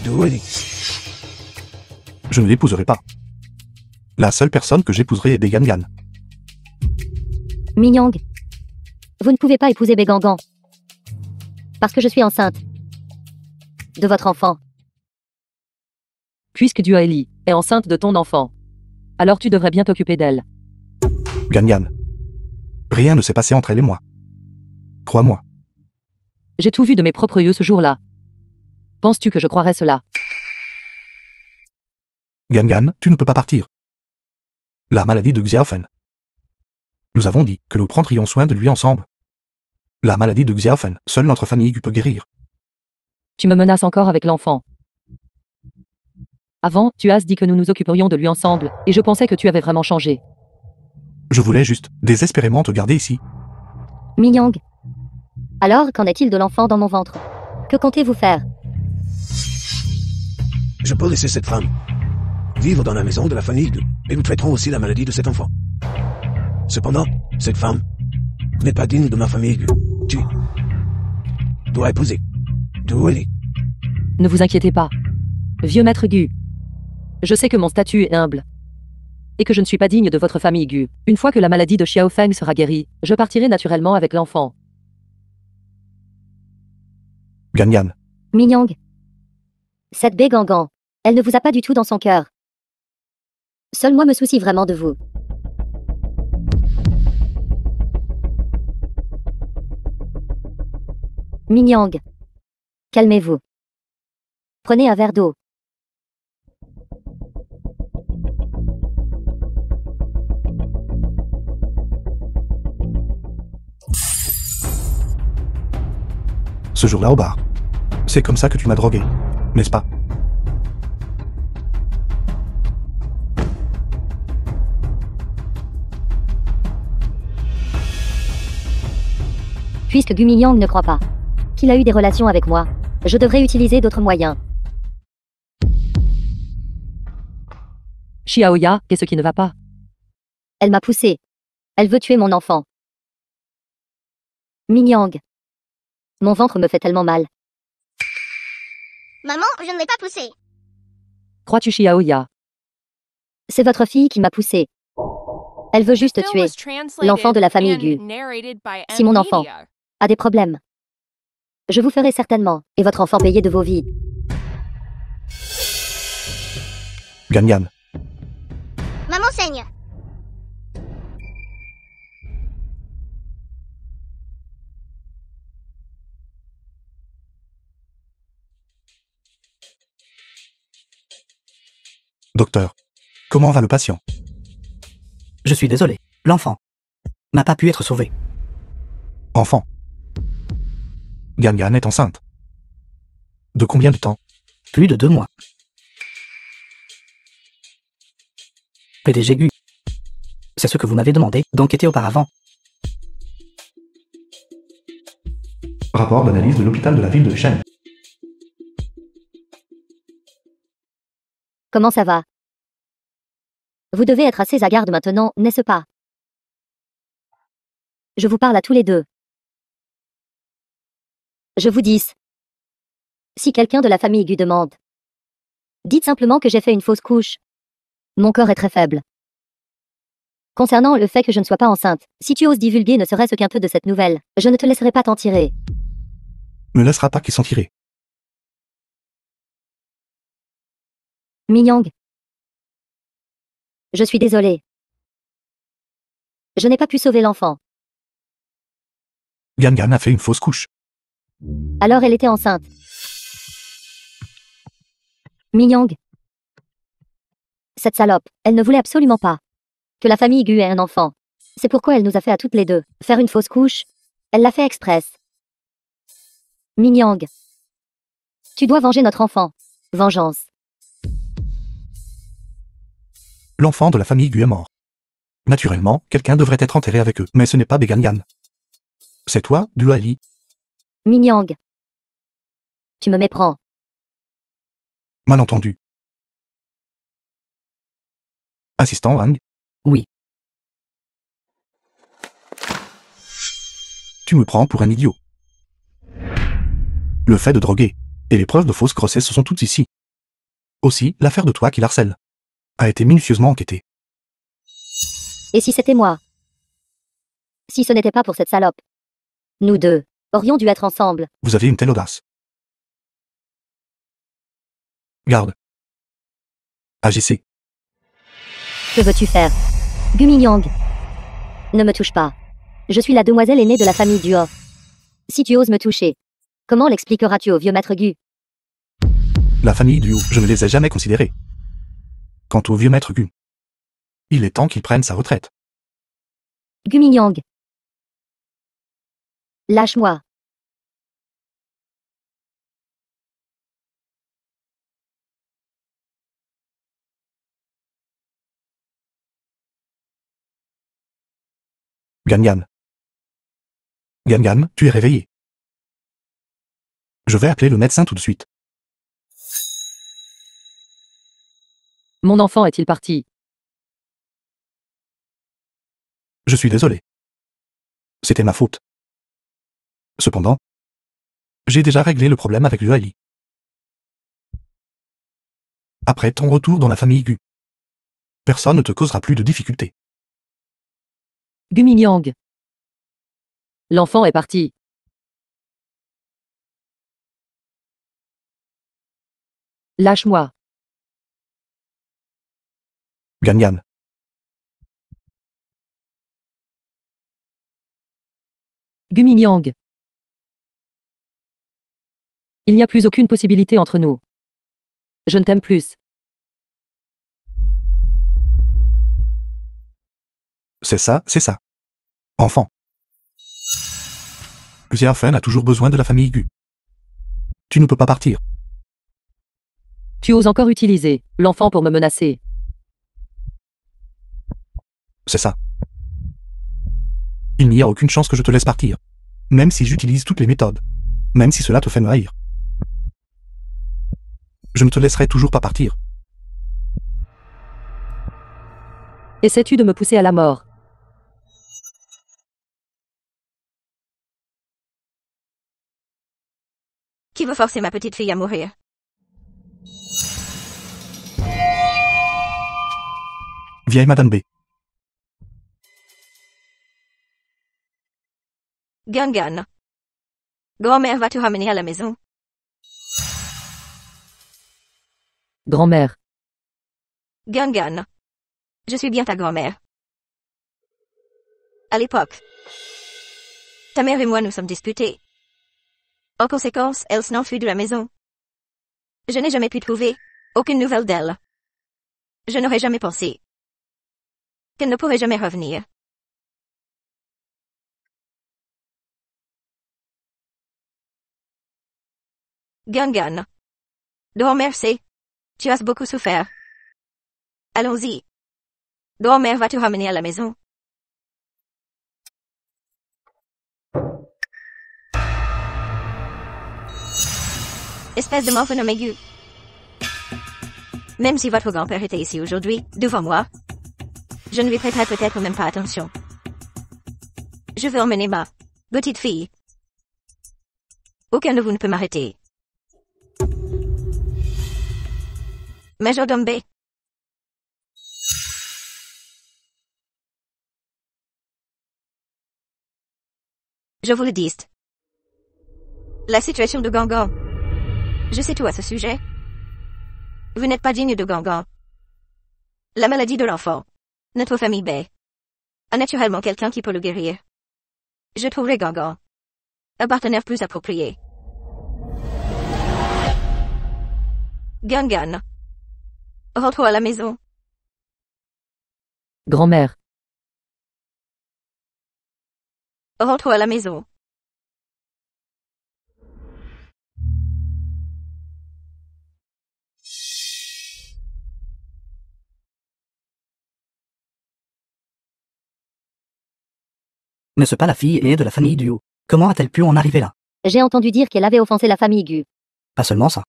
Douée. Je ne l'épouserai pas. La seule personne que j'épouserai est Gan Gan. Mingyang. Vous ne pouvez pas épouser Begangan. Parce que je suis enceinte. De votre enfant. Puisque Duaeli est enceinte de ton enfant, alors tu devrais bien t'occuper d'elle. Gan Gan. Rien ne s'est passé entre elle et moi. Crois-moi. J'ai tout vu de mes propres yeux ce jour-là. Penses-tu que je croirais cela? Gan, tu ne peux pas partir. La maladie de Xiaofen. Nous avons dit que nous prendrions soin de lui ensemble. La maladie de Xiaofen, seule notre famille peut guérir. Tu me menaces encore avec l'enfant. Avant, tu as dit que nous nous occuperions de lui ensemble, et je pensais que tu avais vraiment changé. Je voulais juste, désespérément te garder ici. Mingyang. Alors, qu'en est-il de l'enfant dans mon ventre? Que comptez-vous faire? Je peux laisser cette femme vivre dans la maison de la famille et nous traiterons aussi la maladie de cet enfant. Cependant, cette femme n'est pas digne de ma famille. Tu dois épouser. D'où elle est. Ne vous inquiétez pas. Vieux maître Gu. Je sais que mon statut est humble. Et que je ne suis pas digne de votre famille Gu. Une fois que la maladie de Xiaofeng sera guérie, je partirai naturellement avec l'enfant. Gan. Mingyang. Cette baie Gangan, elle ne vous a pas du tout dans son cœur. Seul moi me soucie vraiment de vous. Mingyang. Calmez-vous. Prenez un verre d'eau. Ce jour-là au bar. C'est comme ça que tu m'as drogué, n'est-ce pas? Puisque Gu Mingyang ne croit pas qu'il a eu des relations avec moi, je devrais utiliser d'autres moyens. Xiaoya, qu'est-ce qui ne va pas? Elle m'a poussé. Elle veut tuer mon enfant. Mingyang. Mon ventre me fait tellement mal. Maman, je ne l'ai pas poussé. Crois-tu Xiaoya? C'est votre fille qui m'a poussé. Elle veut juste tuer l'enfant de la famille Gu. Si mon enfant a des problèmes, je vous ferai certainement, et votre enfant payer de vos vies. Gan. Maman saigne. Docteur, comment va le patient? Je suis désolé, l'enfant n'a pas pu être sauvé. Enfant. Gan est enceinte. De combien de temps? Plus de 2 mois. PDG Gu. C'est ce que vous m'avez demandé d'enquêter auparavant. Rapport d'analyse de l'hôpital de la ville de Shen. Comment ça va? Vous devez être assez à garde maintenant, n'est-ce pas? Je vous parle à tous les deux. Je vous dis. Si quelqu'un de la famille Gu demande, dites simplement que j'ai fait une fausse couche. Mon corps est très faible. Concernant le fait que je ne sois pas enceinte, si tu oses divulguer ne serait-ce qu'un peu de cette nouvelle, je ne te laisserai pas t'en tirer. Ne laissera pas qu'il s'en tirer. Mingyang. Je suis désolée. Je n'ai pas pu sauver l'enfant. Gan a fait une fausse couche. Alors elle était enceinte. Mingyang. Cette salope, elle ne voulait absolument pas que la famille Gu ait un enfant. C'est pourquoi elle nous a fait à toutes les deux faire une fausse couche. Elle l'a fait express. Mingyang. Tu dois venger notre enfant. Vengeance. L'enfant de la famille Gu est mort. Naturellement, quelqu'un devrait être enterré avec eux, mais ce n'est pas Gan. C'est toi, Duali. Mingyang. Tu me méprends. Mal entendu. Assistant Wang. Oui. Tu me prends pour un idiot. Le fait de droguer et les preuves de fausse grossesse sont toutes ici. Aussi, l'affaire de toi qui l'harcèle a été minutieusement enquêtée. Et si c'était moi? Si ce n'était pas pour cette salope, nous deux aurions dû être ensemble. Vous avez une telle audace. Garde. Agissez. Que veux-tu faire? Gu Mingyang. Ne me touche pas. Je suis la demoiselle aînée de la famille Duo. Si tu oses me toucher, Comment l'expliqueras-tu au vieux maître Gu? La famille Liu, je ne les ai jamais considérés. Quant au vieux maître Gu, il est temps qu'il prenne sa retraite. Gu Mingyang. Lâche-moi. Gangan. Gangan, tu es réveillé. Je vais appeler le médecin tout de suite. Mon enfant est-il parti? Je suis désolé. C'était ma faute. Cependant, j'ai déjà réglé le problème avec Luali. Après ton retour dans la famille Gu, personne ne te causera plus de difficultés. Gu Mingyang. L'enfant est parti. Lâche-moi. Gangan. Gu Mingyang. Il n'y a plus aucune possibilité entre nous. Je ne t'aime plus. C'est ça, c'est ça. Enfant. Xiaofen a toujours besoin de la famille Gu. Tu ne peux pas partir. Tu oses encore utiliser l'enfant pour me menacer. C'est ça. Il n'y a aucune chance que je te laisse partir. Même si j'utilise toutes les méthodes. Même si cela te fait me haïr. Je ne te laisserai toujours pas partir. Essaies-tu de me pousser à la mort? Qui veut forcer ma petite fille à mourir? Vieille Madame B. Gangan. Grand-mère va te ramener à la maison. Grand-mère. Gangan. Je suis bien ta grand-mère. À l'époque, ta mère et moi nous sommes disputés. En conséquence, elle s'enfuit de la maison. Je n'ai jamais pu trouver aucune nouvelle d'elle. Je n'aurais jamais pensé qu'elle ne pourrait jamais revenir. Gangan. Grand-mère sait, tu as beaucoup souffert. Allons-y. Grand-mère va te ramener à la maison. Espèce de morphonome aigu. Même si votre grand-père était ici aujourd'hui, devant moi, je ne lui prêterai peut-être même pas attention. Je veux emmener ma petite fille. Aucun de vous ne peut m'arrêter. Major B. Je vous le dis. La situation de Gangan. Je sais tout à ce sujet. Vous n'êtes pas digne de Gangan. La maladie de l'enfant. Notre famille B a naturellement quelqu'un qui peut le guérir. Je trouverai Gangan un partenaire plus approprié. Gangan. Rentrons à la maison. Grand-mère. Rentrons à la maison. N'est-ce pas la fille aînée de la famille Liu? Comment a-t-elle pu en arriver là? J'ai entendu dire qu'elle avait offensé la famille Gu. Pas seulement ça.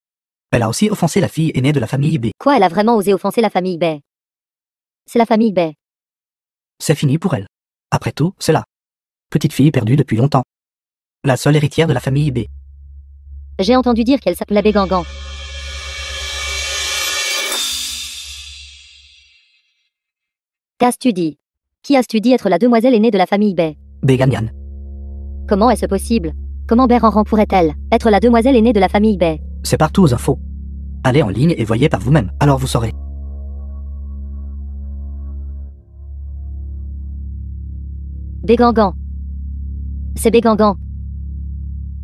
Elle a aussi offensé la fille aînée de la famille B. Quoi, elle a vraiment osé offenser la famille B? C'est la famille B. C'est fini pour elle. Après tout, c'est la petite fille perdue depuis longtemps. La seule héritière de la famille B. J'ai entendu dire qu'elle s'appelait Bégangan. Qu'as-tu dit? Qui as-tu dit être la demoiselle aînée de la famille B? Bégangan. Comment est-ce possible? Comment Béranran pourrait-elle être la demoiselle aînée de la famille B? C'est partout aux infos. Allez en ligne et voyez par vous-même, alors vous saurez. Bégangan. C'est Bégangan.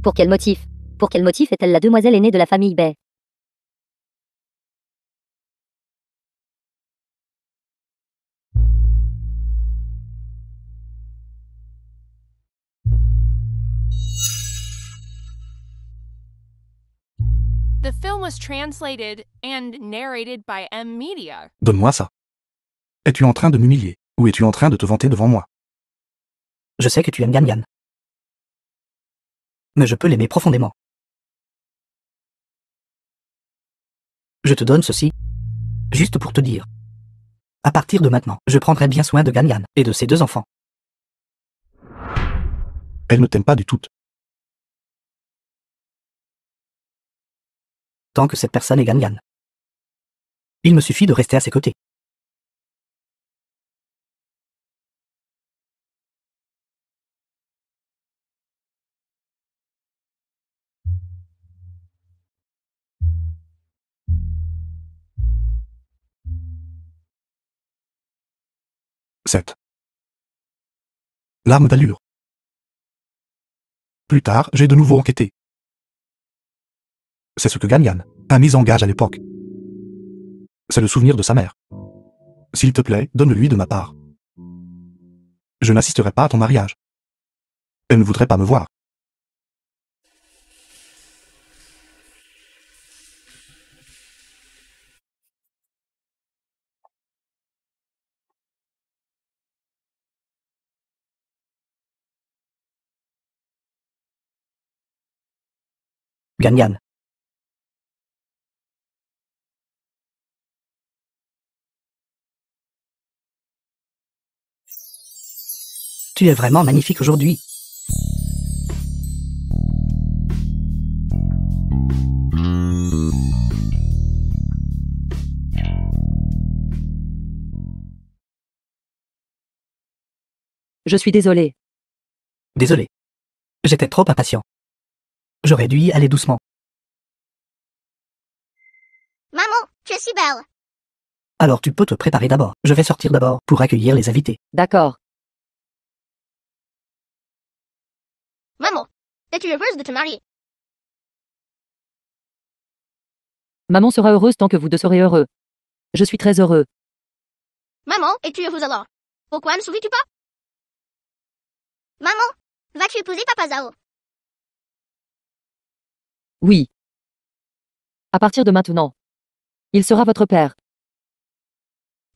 Pour quel motif? Pour quel motif est-elle la demoiselle aînée de la famille Bay? The film was translated and narrated by M Media. Donne-moi ça. Es-tu en train de m'humilier, ou es-tu en train de te vanter devant moi? Je sais que tu aimes Gan. Mais je peux l'aimer profondément. Je te donne ceci, juste pour te dire. À partir de maintenant, je prendrai bien soin de Gan et de ses 2 enfants. Elle ne t'aime pas du tout. Tant que cette personne est Gan. Il me suffit de rester à ses côtés. Sept. L'arme d'allure. Plus tard, j'ai de nouveau enquêté. C'est ce que Gan a mis en gage à l'époque. C'est le souvenir de sa mère. S'il te plaît, donne-le-lui de ma part. Je n'assisterai pas à ton mariage. Elle ne voudrait pas me voir. Gan. Tu es vraiment magnifique aujourd'hui. Je suis désolé. Désolé. J'étais trop impatient. J'aurais dû y aller doucement. Maman, tu es si belle. Alors tu peux te préparer d'abord. Je vais sortir d'abord pour accueillir les invités. D'accord. Maman, es-tu heureuse de te marier? Maman sera heureuse tant que vous deux serez heureux. Je suis très heureux. Maman, es-tu heureuse alors? Pourquoi ne souris-tu pas? Maman, vas-tu épouser Papa Zhao? Oui. À partir de maintenant. Il sera votre père.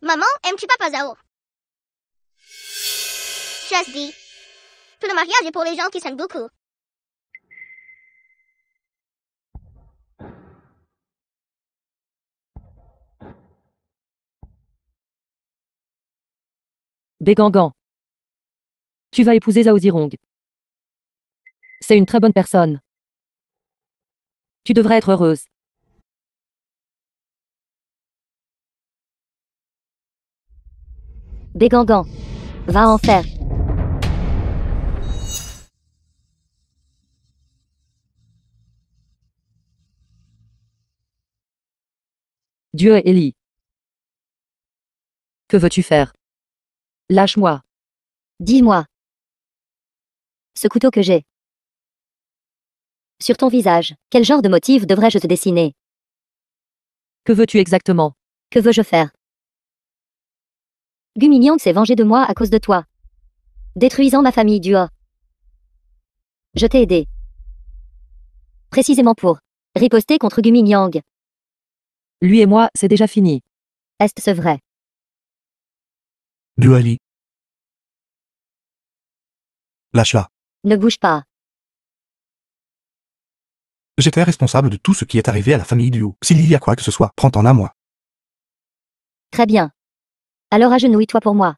Maman, aimes-tu Papa Zhao? Just dis. Que le mariage est pour les gens qui s'aiment beaucoup. Bégangan. Tu vas épouser Zhao Zirong. C'est une très bonne personne. Tu devrais être heureuse. Bégangan. Va en faire. Dieu est Ellie. Que veux-tu faire? Lâche-moi. Dis-moi. Ce couteau que j'ai. Sur ton visage, quel genre de motif devrais-je te dessiner? Que veux-tu exactement? Que veux-je faire? Gu Mingyang s'est vengé de moi à cause de toi. Détruisant ma famille Duo. Je t'ai aidé. Précisément pour riposter contre Gu Mingyang. Lui et moi, c'est déjà fini. Est-ce vrai? Duali. Lâche-la. Ne bouge pas. J'étais responsable de tout ce qui est arrivé à la famille Duo. S'il y a quoi que ce soit, prends-en à moi. Très bien. Alors agenouille-toi pour moi.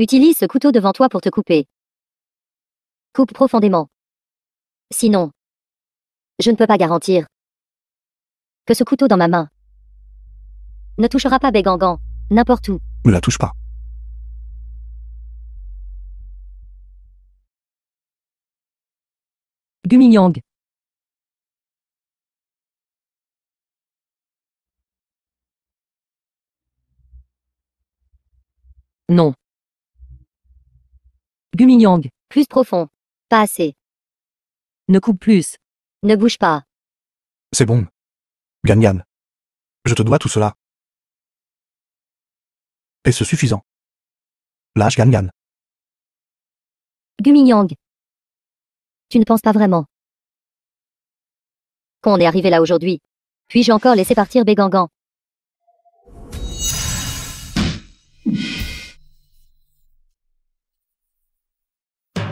Utilise ce couteau devant toi pour te couper. Coupe profondément. Sinon, je ne peux pas garantir que ce couteau dans ma main ne touchera pas Bégangan, n'importe où. Ne la touche pas. Guminyang. Non. Guminyang. Plus profond. Pas assez. Ne coupe plus. Ne bouge pas. C'est bon. Gangan. Je te dois tout cela. Est-ce suffisant? Lâche Gangan. Guminyang. Tu ne penses pas vraiment qu'on est arrivé là aujourd'hui. Puis-je encore laisser partir Bégangan?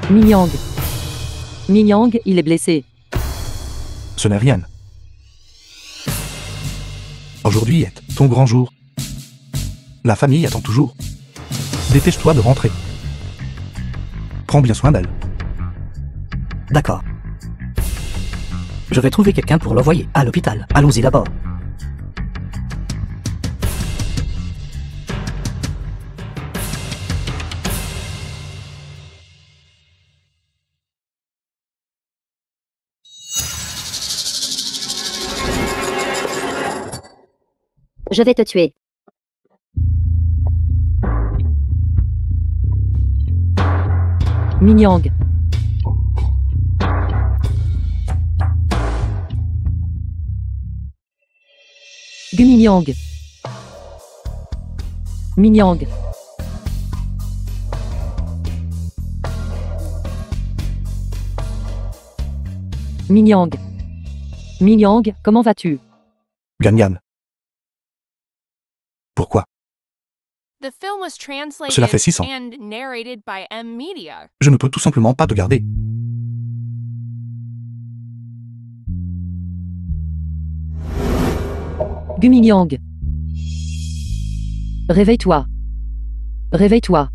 Minyang. Minyang, il est blessé. Ce n'est rien. Aujourd'hui est ton grand jour. La famille attend toujours. Dépêche-toi de rentrer. Prends bien soin d'elle. D'accord. Je vais trouver quelqu'un pour l'envoyer à l'hôpital. Allons-y d'abord. Je vais te tuer. Minyang. Guminyang. Minyang. Minyang. Minyang, comment vas-tu? Gangan. Pourquoi? The film was translated Cela fait 600. and narrated by M Media. Je ne peux tout simplement pas te garder. Guminyang. Réveille-toi. Réveille-toi.